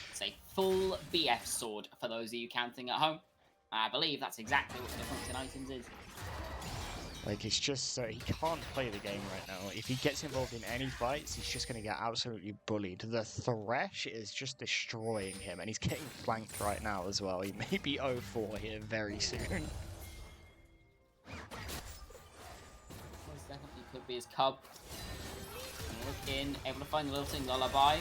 It's a full BF sword for those of you counting at home. I believe that's exactly what the difference in items is. Like, it's just he can't play the game right now. If he gets involved in any fights, he's just going to get absolutely bullied. The Thresh is just destroying him, and he's getting flanked right now as well. He may be 0-4 here very soon. This definitely could be his Cub. Look in, able to find the lilting lullaby.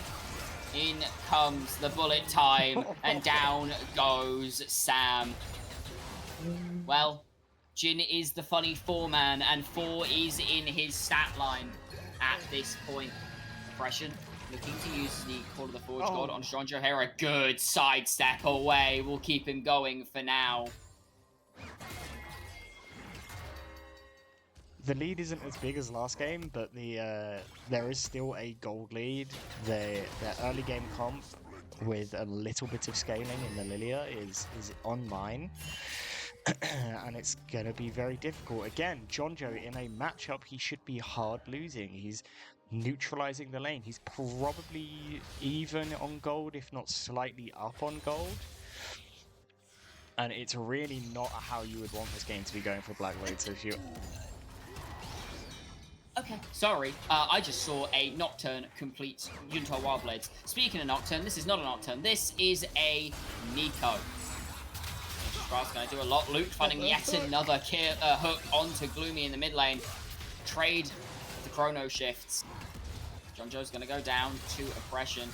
In comes the bullet time, and down goes Sam. Well, Jin is the funny 4-man, and 4 is in his stat line at this point. Oppression looking to use the Call of the Forge God on Jonjo here. A good sidestep away will keep him going for now. The lead isn't as big as last game, but there is still a gold lead. Their early game comp with a little bit of scaling in the Lilia is on mine. And it's going to be very difficult. Again, Jonjo in a matchup he should be hard losing. He's neutralizing the lane. He's probably even on gold, if not slightly up on gold. And it's really not how you would want this game to be going for Black Lotus if you... Okay, sorry. I just saw a Nocturne complete Yunto Wildblades. Speaking of Nocturne, this is not a Nocturne. This is a Nico. Strauss going to do a lot. Luke finding yet another hook onto Gloomy in the mid lane. Trade the chrono shifts. Jonjo's going to go down to Oppression.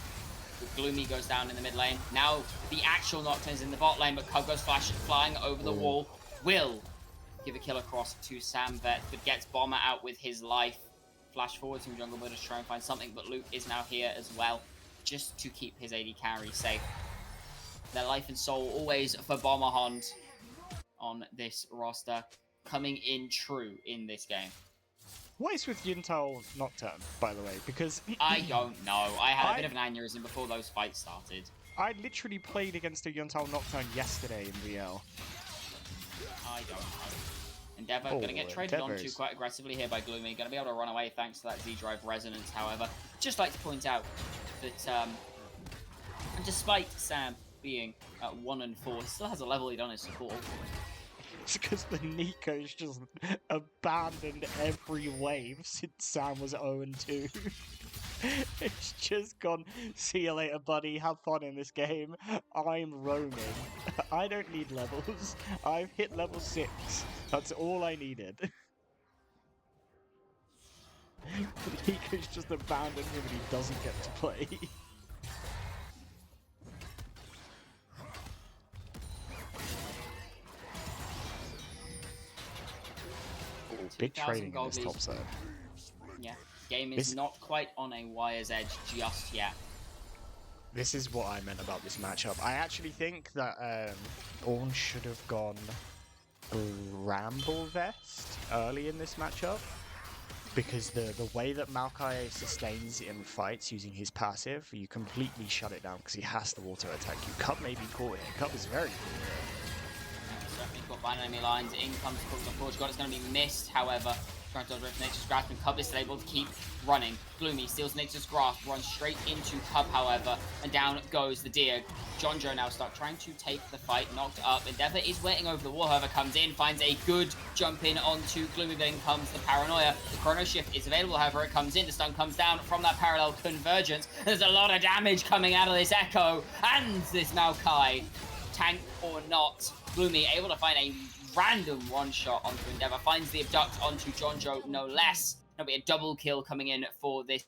Gloomy goes down in the mid lane. Now the actual Nocturne's in the bot lane, but Cub goes flying over the wall. Will give a kill across to Sam Vet, but gets Bomber out with his life. Flash forward from Jungle Builders to try and find something, but Luke is now here as well, just to keep his AD carry safe. Their life and soul always for Bomberhond on this roster, coming in true in this game. What is with Yuntal Nocturne, by the way? Because... I don't know. I had a bit of an aneurysm before those fights started. I literally played against a Yuntal Nocturne yesterday in VL. I don't know. Endeavor going to get traded onto quite aggressively here by Gloomy. Going to be able to run away thanks to that Z-Drive Resonance, however. Just like to point out that despite Sam being at 1-4, he still has a level lead on his support. It's because the Nico's just abandoned every wave since Sam was 0-2. It's just gone, see you later, buddy, have fun in this game. I'm roaming. I don't need levels. I've hit level 6. That's all I needed. Nico's just abandoned him and he doesn't get to play. Big trading in this top side. Yeah, game is not quite on a wire's edge just yet. This is what I meant about this matchup. I actually think that Ornn should have gone Bramble Vest early in this matchup, because the way that Maokai sustains in fights using his passive, you completely shut it down because he has to auto attack you. Cub may be caught here. Cub is very cool here. Certainly got behind enemy lines. In comes the Forge God. It's going to be missed, however. Trying to dodge Nature's Grasp, and Cub is still able to keep running. Gloomy steals Nature's Grasp, runs straight into Cub, however, and down goes the Deer. Jonjo now start trying to take the fight, knocked up. Endeavor is waiting over the wall, however, comes in, finds a good jump in onto Gloomy, then comes the Paranoia. The Chrono Shift is available, however, it comes in, the stun comes down from that parallel convergence. There's a lot of damage coming out of this Echo, and this Maokai, tank or not, Gloomy able to find a random one-shot onto Endeavor, finds the abduct onto Jonjo, no less. There'll be a double kill coming in for this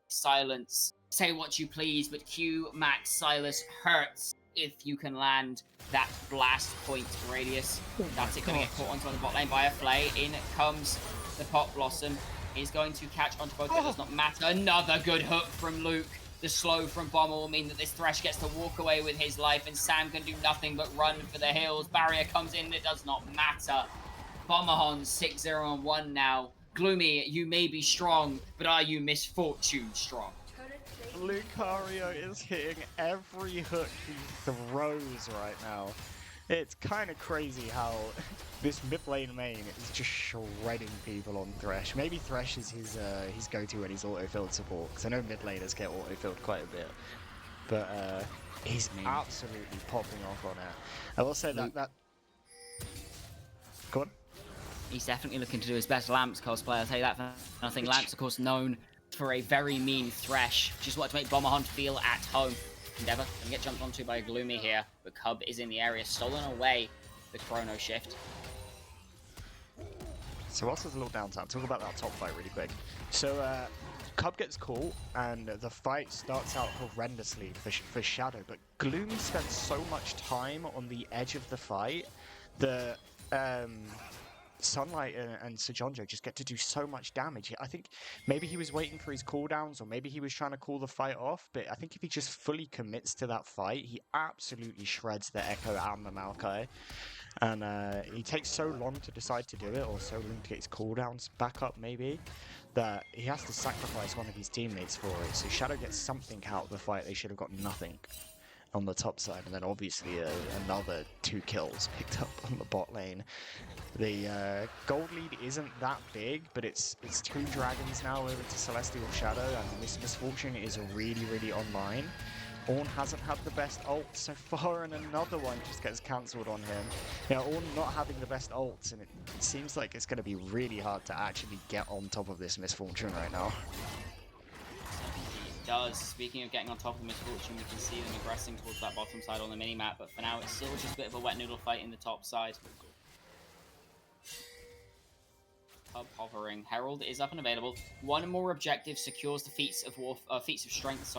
Silence. Say what you please, but Q Max Silas hurts if you can land that blast point radius. That's it, going to get caught onto the bot lane by a Flay. In comes the Pot Blossom. He's going to catch onto both, but it does not matter. Another good hook from Luke. The slow from Bomber will mean that this Thresh gets to walk away with his life, and Sam can do nothing but run for the hills. Barrier comes in, it does not matter. Bomberhon 6-0-1 now. Gloomy, you may be strong, but are you misfortune strong? Lucario is hitting every hook he throws right now. It's kind of crazy how this mid lane main is just shredding people on Thresh. Maybe Thresh is his go-to when he's auto-filled support, because I know mid laners get auto-filled quite a bit. But he's absolutely popping off on it. I will say that... Go on. He's definitely looking to do his best. Lamps cosplay, I'll tell you that for nothing. Lamps, of course, known for a very mean thresh. Just what to make Bomber Hunt feel at home. Endeavor gonna get jumped onto by Gloomy here, but Cub is in the area, stolen away the Chrono Shift. So whilst there's a little downtime, talk about that top fight really quick. So Cub gets caught, and the fight starts out horrendously for Shadow, but Gloomy spends so much time on the edge of the fight that Sunlight and Sejonjo just get to do so much damage. I think maybe he was waiting for his cooldowns, or maybe he was trying to call the fight off, but I think if he just fully commits to that fight, he absolutely shreds the Echo and the Maokai. And he takes so long to decide to do it, or so long to get his cooldowns back up maybe, that he has to sacrifice one of his teammates for it. So Shadow gets something out of the fight. They should have got nothing on the top side, and then obviously another 2 kills picked up on the bot lane. The gold lead isn't that big, but it's 2 dragons now over to Celestial Shadow, and this Misfortune is really online. Ornn hasn't had the best ult so far, and another one just gets cancelled on him. You know, Ornn not having the best ults, and it seems like it's going to be really hard to actually get on top of this Misfortune right now. It does. Speaking of getting on top of Misfortune, we can see them aggressing towards that bottom side on the minimap, but for now it's still just a bit of a wet noodle fight in the top side. Cub hovering. Herald is up and available. One more objective secures the feats of strength,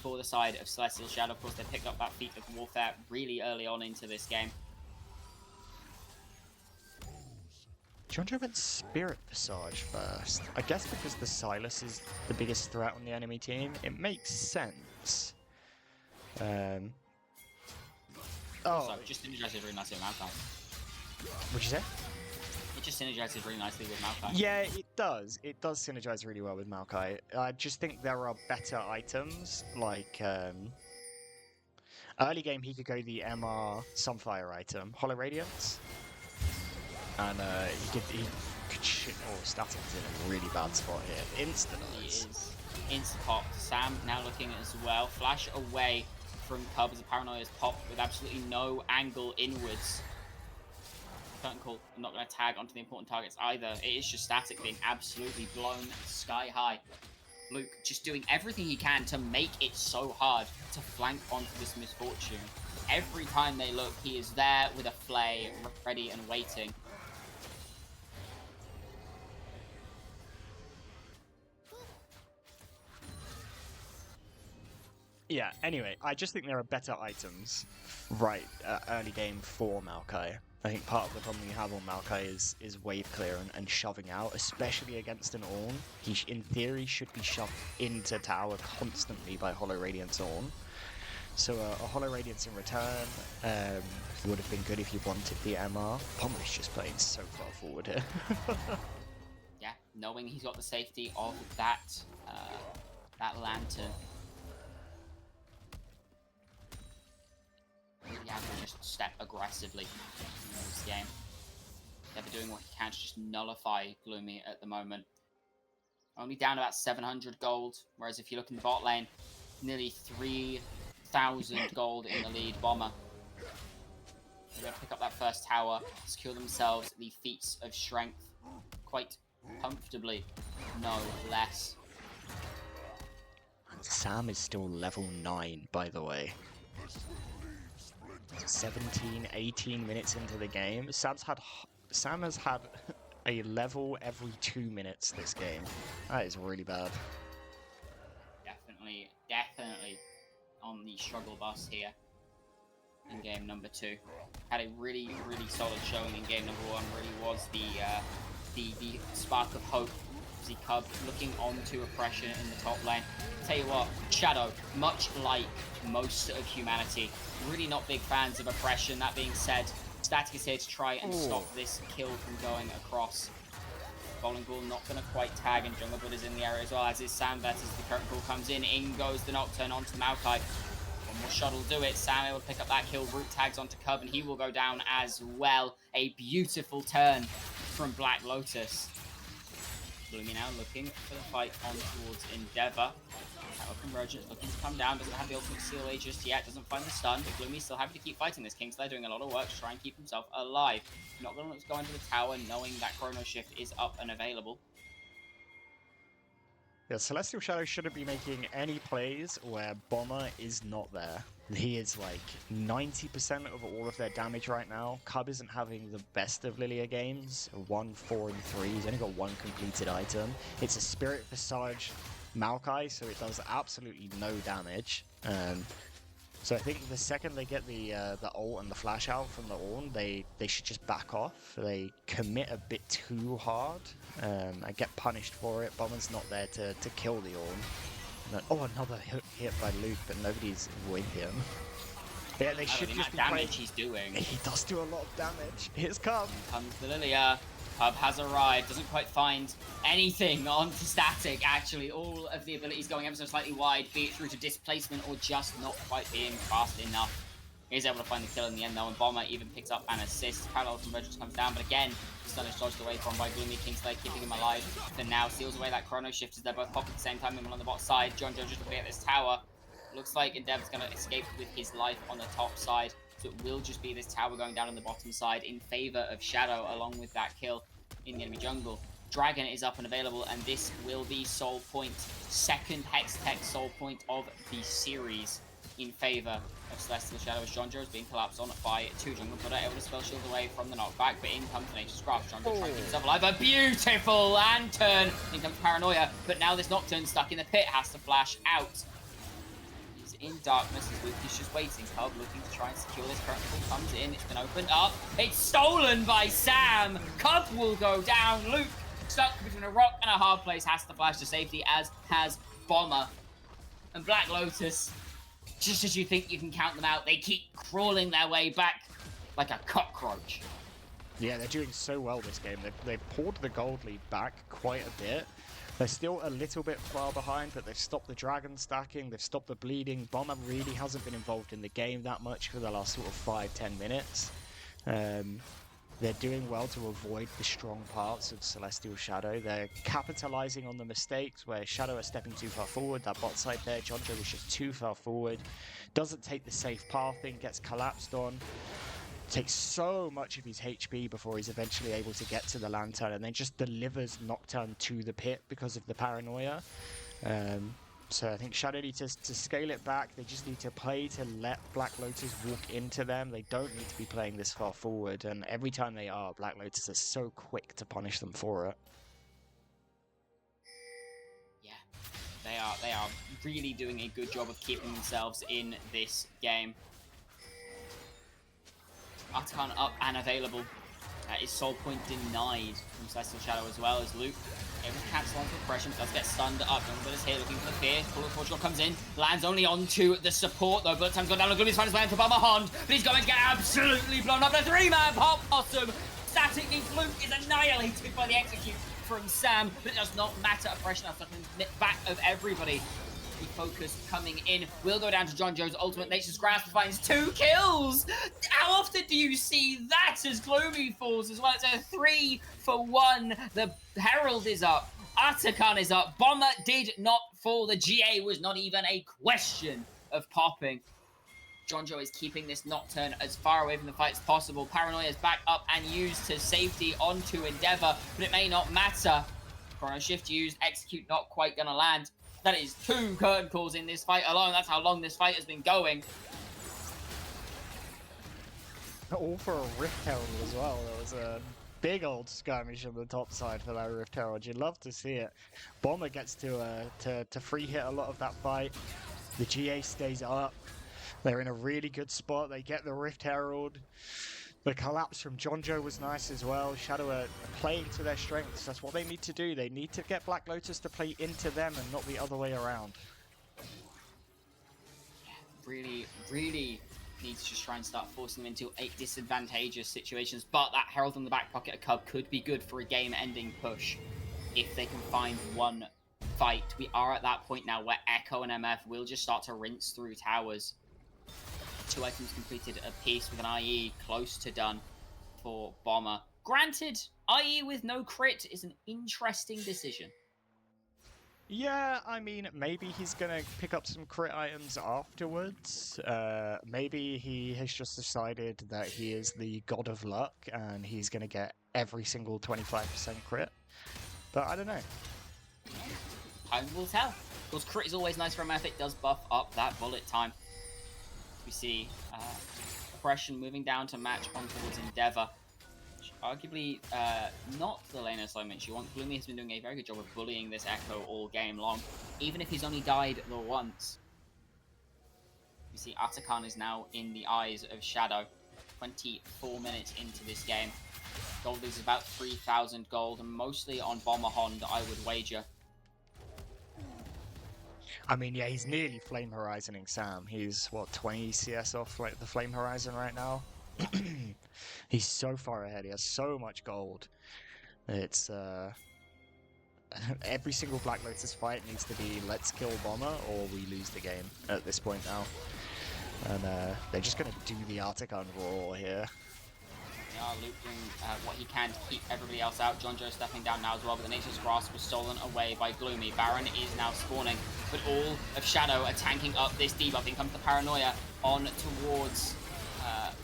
for the side of Celestial Shadow. Of course, they picked up that feat of warfare really early on into this game. Jonjo went Spirit Visage first. I guess because the Silas is the biggest threat on the enemy team, it makes sense. So, just synergizes really nicely with Maokai. What'd you say? It just synergizes really nicely with Maokai. Yeah, it does. It does synergize really well with Maokai. I just think there are better items, like early game he could go the MR Sunfire item, Hollow Radiance, and he could shit. Oh, Static's in a really bad spot here. Instant. He is instant pop. Sam now looking as well. Flash away from Cub as the Paranoia is popped with absolutely no angle inwards. Curtain call. I'm not going to tag onto the important targets either. It is just Static being absolutely blown sky high. Luke just doing everything he can to make it so hard to flank onto this Misfortune. Every time they look, he is there with a flay, ready and waiting. Yeah, anyway, I just think there are better items right early game for Maokai. I think part of the problem you have on Maokai is wave clear and shoving out, especially against an Ornn. He, in theory, should be shoved into tower constantly by Hollow Radiance Ornn. So a Hollow Radiance in return would have been good if you wanted the MR. Pommer's just playing so far forward here. Yeah, knowing he's got the safety of that lantern. Really have to just step aggressively in this game. Never doing what he can to just nullify Gloomy at the moment. Only down about 700 gold, whereas if you look in the bot lane, nearly 3,000 gold in the lead. Bomber. They're going to pick up that first tower, secure themselves the feats of strength quite comfortably, no less. Sam is still level 9, by the way. 17, 18 minutes into the game. Sam has had a level every 2 minutes this game. That is really bad. Definitely on the struggle bus here in game number 2. Had a really solid showing in game number 1. Really was the spark of hope. See Cub looking onto oppression in the top lane. Tell you what, Shadow, much like most of humanity, really not big fans of oppression. That being said, Static is here to try and stop this kill from going across. Bowling Ball not going to quite tag, and Jungle Buddha's in the area as well, as is Sam as the current call comes in. In goes the Nocturne onto the Maokai. One more shot will do it. Sam able to pick up that kill. Root tags onto Cub, and he will go down as well. A beautiful turn from Black Lotus. Gloomy now looking for the fight on towards Endeavor. That Convergence looking to come down, doesn't have the ultimate seal age just yet, doesn't find the stun, but Gloomy's still happy to keep fighting this. Kingslayer doing a lot of work to try and keep himself alive. Not going to look to go into the tower, knowing that Chrono Shift is up and available. Yeah, Celestial Shadow shouldn't be making any plays where Bomber is not there. He is like 90% of all of their damage right now. Cub isn't having the best of Lilia games. 1, 4, and 3. He's only got 1 completed item. It's a Spirit Visage Maokai, so it does absolutely no damage. So I think the second they get the ult and the flash out from the Ornn, they should just back off. They commit a bit too hard and get punished for it. Bomber's not there to kill the Ornn. Oh, another hit by Luke, but nobody's with him. Yeah, they should just be damage he's doing. He does do a lot of damage. Here's Cub. Comes the Lilia. Cub has arrived, doesn't quite find anything onto static, actually. All of the abilities going ever so slightly wide, be it through to displacement or just not quite being fast enough. He's able to find the kill in the end though, and Bomber even picks up an assist. Parallel Convergence comes down, but again, the stun is dodged away from by Gloomy. Kingslayer keeping him alive. Then now seals away that Chrono Shift as they're both popped at the same time, and on the bot side. John Joe just looking at this tower. Looks like Endeavor's going to escape with his life on the top side. So it will just be this tower going down on the bottom side in favor of Shadow, along with that kill in the enemy jungle. Dragon is up and available, and this will be Soul Point. Second Hextech Soul Point of the series in favor of Celestial Shadow, as John Joe is being collapsed on by 2 jungle, but able to spell shield away from the knockback, but in comes Nature's Craft. John Joe trying to keep himself alive. A beautiful lantern! In comes Paranoia, but now this Nocturne stuck in the pit has to flash out. In darkness as Luke is just waiting. Cub looking to try and secure this. Current pull comes in. It's been opened up. It's stolen by Sam. Cub will go down. Luke stuck between a rock and a hard place has to flash to safety, as has Bomber. And Black Lotus, just as you think you can count them out, they keep crawling their way back like a cockroach. Yeah, they're doing so well this game. They've pulled the gold lead back quite a bit. They're still a little bit far behind, but they've stopped the dragon stacking, they've stopped the bleeding. Bomber really hasn't been involved in the game that much for the last sort of 5-10 minutes. They're doing well to avoid the strong parts of Celestial Shadow. They're capitalizing on the mistakes where Shadow are stepping too far forward. That bot side there, John Joe was just too far forward. Doesn't take the safe path in, gets collapsed on. Takes so much of his HP before he's eventually able to get to the lantern, and then just delivers Nocturne to the pit because of the paranoia. So I think Shadow need to scale it back. They just need to play to let Black Lotus walk into them. They don't need to be playing this far forward, and every time they are, Black Lotus is so quick to punish them for it. Yeah, they are really doing a good job of keeping themselves in this game. Artican up and available. That is Soul Point denied from Celestial Shadow as well, as Luke able to cancel onto oppression, does get stunned up. But is here looking for the fear. Pull of Portugal comes in, lands only onto the support though. Bullet time's gone down. Gloomy's trying his way into Bomber Hond, but he's going to get absolutely blown up. A 3-man pop awesome. Static in Luke is annihilated by the execute from Sam, but it does not matter. Oppression has stuck in the back of everybody. Focus coming in will go down to John Joe's ultimate. Nature's Grasp finds 2 kills. How often do you see that as Gloomy falls as well? It's a 3-for-1. The Herald is up. Artican is up. Bomber did not fall. The GA was not even a question of popping. John Joe is keeping this Nocturne as far away from the fight as possible. Paranoia is back up and used to safety onto Endeavor, but it may not matter. Chrono Shift used. Execute not quite gonna land. That is 2 curtain calls in this fight alone. That's how long this fight has been going. All for a Rift Herald as well. There was a big old skirmish on the top side for that Rift Herald. You'd love to see it. Bomber gets to free hit a lot of that fight. The GA stays up. They're in a really good spot. They get the Rift Herald. The collapse from John Joe was nice as well. Shadow are playing to their strengths. That's what they need to do. They need to get Black Lotus to play into them and not the other way around. Yeah, really need to just try and start forcing them into disadvantageous situations. But that Herald in the back pocket of Cub could be good for a game-ending push if they can find one fight. We are at that point now where Echo and MF will just start to rinse through towers. 2 items completed apiece with an IE close to done for Bomber. Granted, IE with no crit is an interesting decision. Yeah, I mean, maybe he's gonna pick up some crit items afterwards. Maybe he has just decided that he is the god of luck and he's gonna get every single 25% crit. But I don't know. Time will tell. Of course, crit is always nice for a map. It does buff up that bullet time. We see Oppression moving down to match on towards Endeavor. Arguably not the lane assignment you want. Gloomy has been doing a very good job of bullying this Echo all game long, even if he's only died the once. We see Atakan is now in the eyes of Shadow. 24 minutes into this game. Gold is about 3,000 gold, mostly on Bomber Hond, I would wager. I mean, yeah, he's nearly Flame Horizoning Sam. He's, what, 20 CS off like, the Flame Horizon right now? He's so far ahead. He has so much gold. It's, every single Black Lotus fight needs to be let's kill Bomber or we lose the game at this point now. And they're just going to do the Articon Roar here. They are looping what he can to keep everybody else out. John Joe stepping down now as well, but the Nature's Grasp was stolen away by Gloomy. Baron is now spawning, but all of Shadow are tanking up this debuff. In comes the Paranoia on towards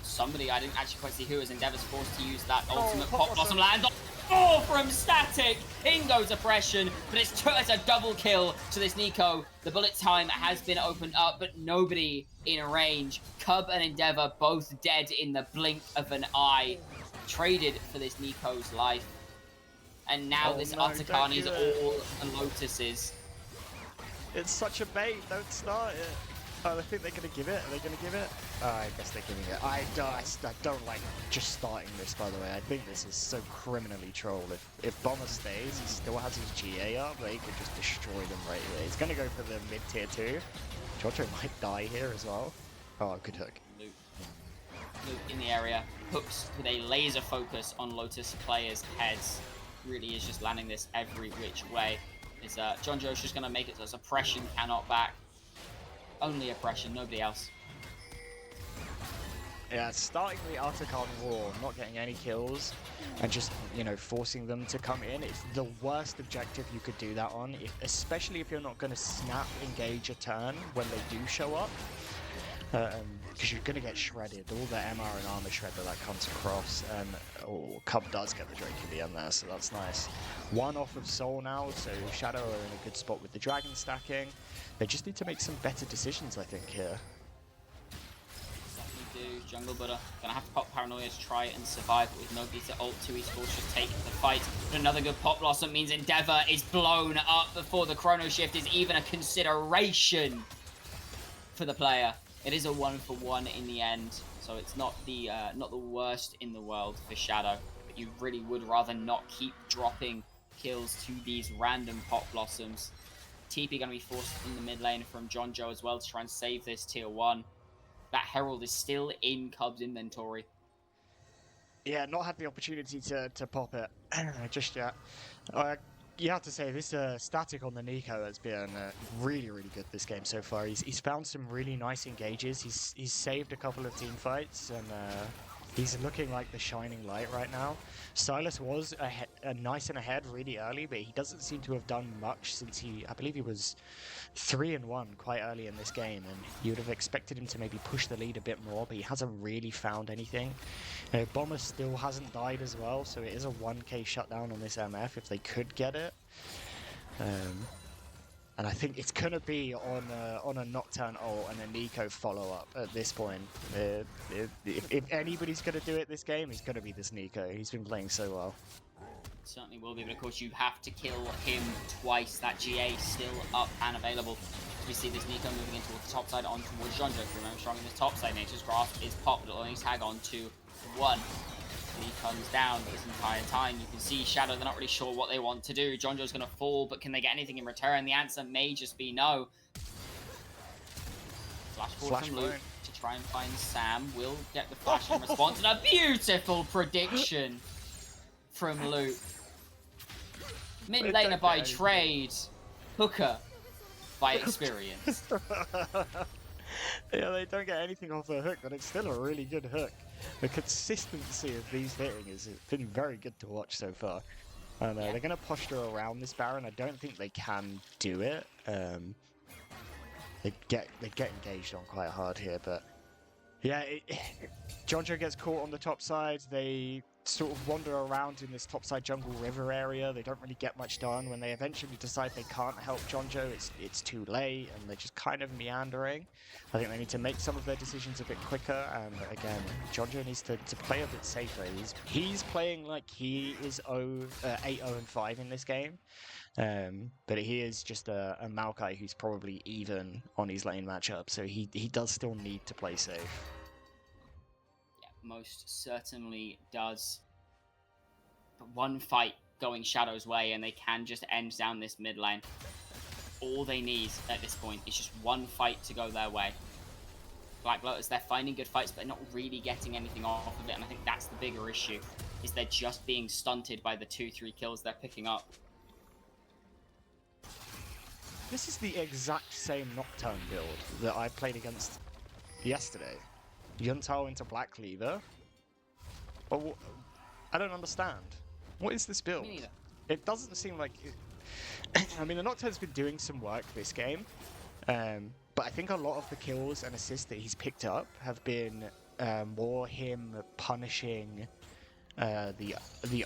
somebody. I didn't actually quite see who, as Endeavor's forced to use that ultimate Pop Blossom land. Oh, from Static! In goes Oppression, but it's a double kill to this Nico. The bullet time has been opened up, but nobody in range. Cub and Endeavor both dead in the blink of an eye. Traded for this Nico's life. And now this Atakan is all Lotus's. It's such a bait, don't start it. Oh, I think they're going to give it. Are they going to give it? Oh, I guess they're giving it. I don't like just starting this, by the way. I think this is so criminally trolled. If Bomber stays, he still has his GA up, they could just destroy them right away. He's going to go for the mid-tier 2. Jojo might die here as well. Oh, good hook. Luke in the area. Hooks with a laser focus on Lotus players' heads. Really is just landing this every which way. Is John Joe's just going to make it so Oppression cannot back. Only Oppression, nobody else. Yeah, starting the Articon War, not getting any kills, and just, you know, forcing them to come in. It's the worst objective you could do that on, especially if you're not going to snap engage a turn when they do show up. Because you're going to get shredded. All the MR and armor shredder that comes across, and Cub does get the Drake at the end there, so that's nice. One off of Soul now, so Shadow are in a good spot with the Dragon stacking. They just need to make some better decisions, I think, here. Definitely do. Jungle Buddha gonna have to pop Paranoia to try and survive, but with nobody to ult to, Esports should take the fight. But another good Pop Blossom means Endeavor is blown up before the Chrono Shift is even a consideration for the player. It is a 1-for-1 in the end, so it's not the worst in the world for Shadow. But you really would rather not keep dropping kills to these random Pop Blossoms. TP going to be forced in the mid lane from John Joe as well to try and save this tier 1. That Herald is still in Cub's inventory. Yeah, not had the opportunity to pop it just yet. You have to say, this static on the Nico has been really, really good this game so far. He's found some really nice engages. He's saved a couple of team fights, and he's looking like the shining light right now. Silas was nice and ahead really early, but he doesn't seem to have done much since I believe he was 3-1 quite early in this game, and you would have expected him to maybe push the lead a bit more, but he hasn't really found anything. You know, Bomber still hasn't died as well, so it is a 1k shutdown on this MF if they could get it. And I think it's going to be on a Nocturne ult and a Nico follow-up at this point. If anybody's going to do it this game, it's going to be this Nico. He's been playing so well. It certainly will be, but of course you have to kill him twice. That GA still up and available. We see this Nico moving into the top side on towards John Joe. Remember, strong in the top side. Nature's Grasp is popped, but it'll only tag on to 1. He comes down this entire time. You can see Shadow, they're not really sure what they want to do. John Joe's going to fall, but can they get anything in return? The answer may just be no. Flash forward from Luke to try and find Sam. Will get the flash in response. And a beautiful prediction from Luke. Mid laner by trade. Hooker by experience. Yeah, they don't get anything off the hook, but it's still a really good hook. The consistency of these hitting has been very good to watch so far. And Yeah. they're going to posture around this Baron. I don't think they can do it. They get engaged on quite hard here, but yeah, Jonjo gets caught on the top side. They sort of wander around in this topside jungle river area. They don't really get much done. When they eventually decide they can't help Jonjo, it's too late, and they're just kind of meandering. I think they need to make some of their decisions a bit quicker. And again, Jonjo needs to play a bit safer. He's playing like he is 8-0-5 in this game. But he is just a Maokai who's probably even on his lane matchup, so he does still need to play safe. Yeah, most certainly does. But one fight going Shadow's way, and they can just end down this mid lane. All they need at this point is just one fight to go their way. Black Lotus, they're finding good fights, but they're not really getting anything off of it, and I think that's the bigger issue, is they're just being stunted by the 2-3 kills they're picking up. This is the exact same Nocturne build that I played against yesterday. Yuntao into Black Cleaver. Oh, I don't understand. What is this build? Me neither. It doesn't seem like... I mean, the Nocturne's been doing some work this game, but I think a lot of the kills and assists that he's picked up have been more him punishing the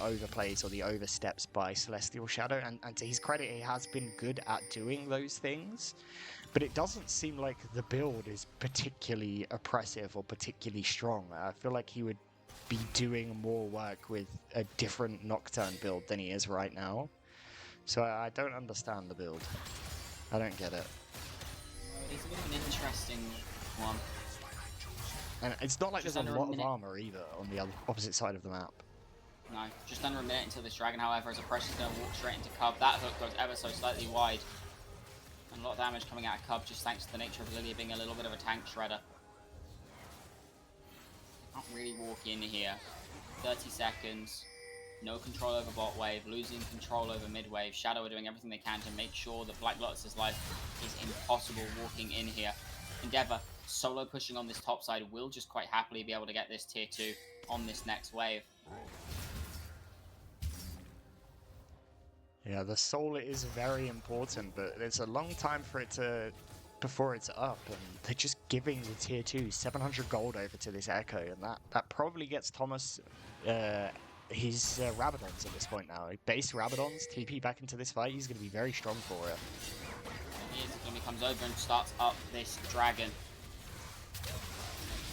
overplays or the oversteps by Celestial Shadow, and to his credit, he has been good at doing those things, but it doesn't seem like the build is particularly oppressive or particularly strong. I feel like he would be doing more work with a different Nocturne build than he is right now, so I don't understand the build. I don't get it. It's a bit of an interesting one. And it's not like Just there's a under a lot of minute. armor either on the opposite side of the map. No, just under a minute until this dragon, however, as a Pressure's going to walk straight into Cub. That hook goes ever so slightly wide. And a lot of damage coming out of Cub, just thanks to the nature of Lilia being a little bit of a tank shredder. Can't really walk in here. 30 seconds. No control over bot wave, losing control over mid wave. Shadow are doing everything they can to make sure that Black Lotus's life is impossible walking in here. Endeavor, solo pushing on this top side, will just quite happily be able to get this tier 2 on this next wave. Yeah, the soul is very important, but it's a long time for it to before it's up, and they're just giving the tier 2 700 gold over to this Echo, and that probably gets Thomas his Rabadons at this point now. Base Rabadons, TP back into this fight, he's going to be very strong for it. He is. Gloomy comes over and starts up this dragon.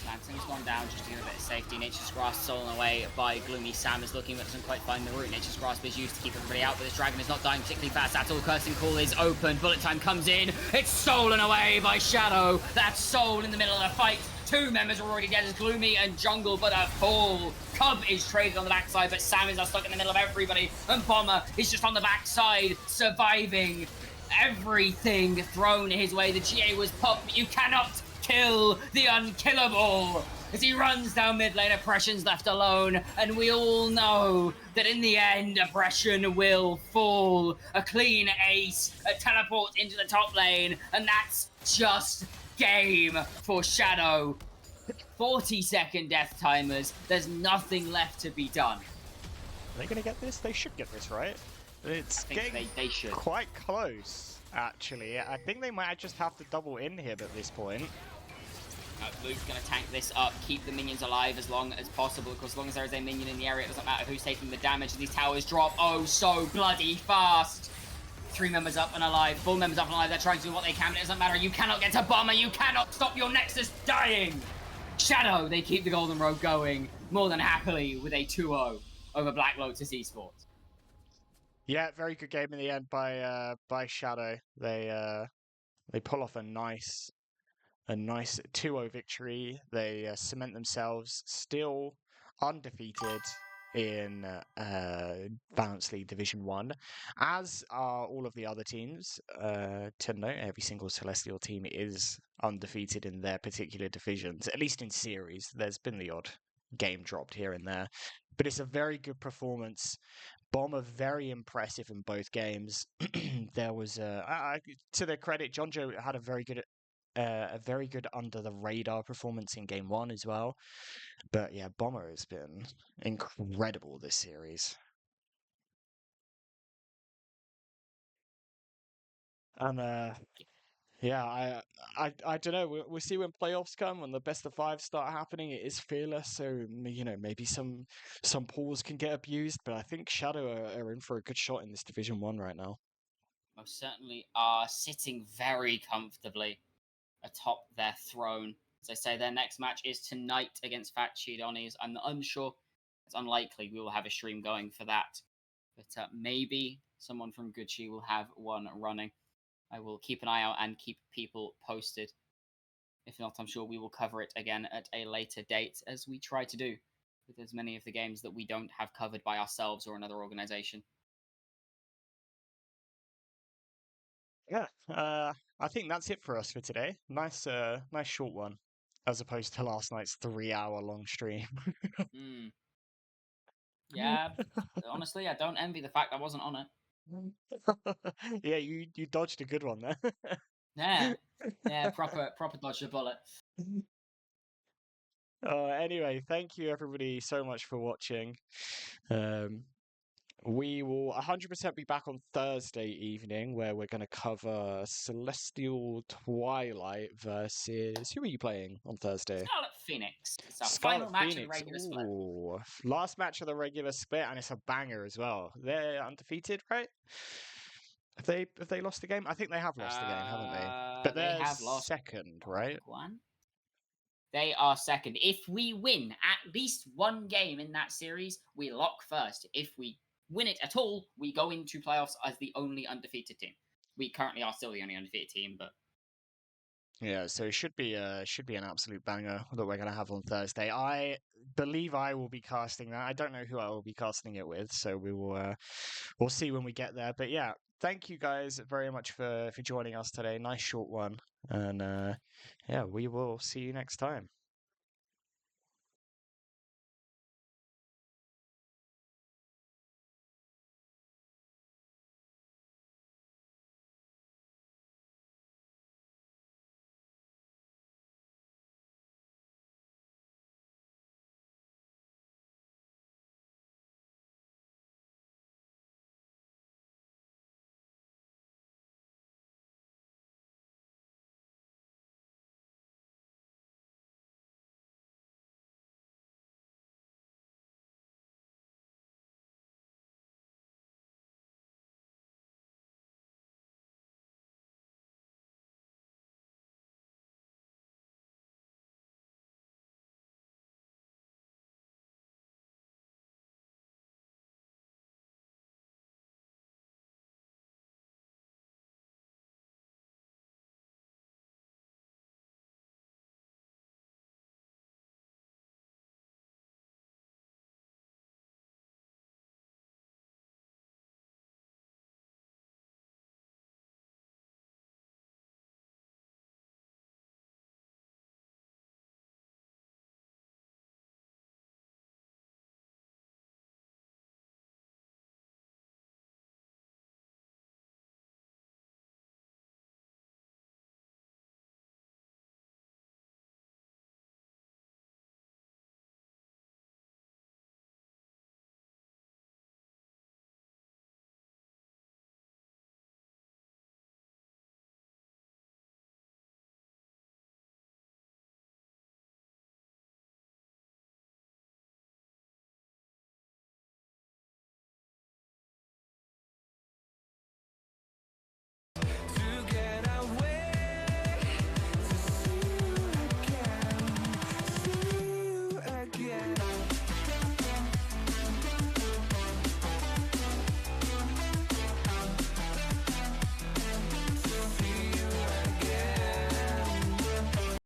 Lantern's gone down just to give a bit of safety. Nature's Grasp stolen away by Gloomy. Sam is looking but doesn't quite find the route. Nature's Grasp is used to keep everybody out, but this dragon is not dying particularly fast at all. Cursing Call is open. Bullet time comes in. It's stolen away by Shadow. That's Soul in the middle of the fight. Two members are already dead as Gloomy and Jungle, but a fall. Cub is traded on the backside, but Sam is now stuck in the middle of everybody. And Bomber is just on the backside, surviving. Everything thrown his way. The GA was popped, but you cannot kill the unkillable. As he runs down mid lane, Oppression's left alone, and we all know that in the end, Oppression will fall. A clean ace, a teleport into the top lane, and that's just game for Shadow. 40-second death timers. There's nothing left to be done. Are they going to get this? They should get this, right? It's I think getting they should. quite close, actually. I think they might just have to double inhib at this point. Luke's going to tank this up, keep the minions alive as long as possible, because as long as there is a minion in the area, it doesn't matter who's taking the damage. These towers drop oh so bloody fast. 3 members up and alive, 4 members up and alive. They're trying to do what they can, but it doesn't matter. You cannot get to Bomber. You cannot stop your Nexus dying. Shadow, they keep the Golden Road going more than happily with a 2-0 over Black Lotus Esports. Yeah, very good game in the end by Shadow. They pull off a nice 2-0 victory. They cement themselves still undefeated in Valanth League Division 1, as are all of the other teams. To note, every single Celestial team is undefeated in their particular divisions, at least in series. There's been the odd game dropped here and there, but it's a very good performance. Bomber very impressive in both games. There was to their credit, Jonjo had a very good under the radar performance in game 1 as well. But yeah, Bomber has been incredible this series. And yeah, I don't know. We'll see when playoffs come, when the best of five start happening. It is fearless, so maybe some pools can get abused, but I think Shadow are in for a good shot in this Division 1 right now. Most certainly are sitting very comfortably atop their throne. As I say, their next match is tonight against Fat Cheedonis. I'm unsure. It's unlikely we will have a stream going for that, but maybe someone from Gucci will have one running. I will keep an eye out and keep people posted. If not, I'm sure we will cover it again at a later date, as we try to do with as many of the games that we don't have covered by ourselves or another organization. Yeah, I think that's it for us for today. Nice, nice short one, as opposed to last night's 3 hour long stream. Hmm. Yeah, honestly, I don't envy the fact I wasn't on it. Yeah, you dodged a good one there. Yeah, yeah, proper dodge the bullet. Anyway, thank you everybody so much for watching. Um, we will 100% be back on Thursday evening where we're going to cover Celestial Twilight versus. Who are you playing on Thursday? Scarlet Phoenix. It's our Scarlet final match of the Phoenix. regular split. Ooh, last match of the regular split, and it's a banger as well. They're undefeated, right? Have they lost the game? I think they have lost the game, haven't they? But They they're have lost second, right? one. They are second. If we win at least one game in that series, we lock first. If we win it at all, we go into playoffs as the only undefeated team. We currently are still the only undefeated team, but Yeah, so it should be an absolute banger that we're gonna have on Thursday. I believe I will be casting that. I don't know who I will be casting it with, so we'll see when we get there. But yeah, thank you guys very much for joining us today. Nice short one, and yeah, we will see you next time.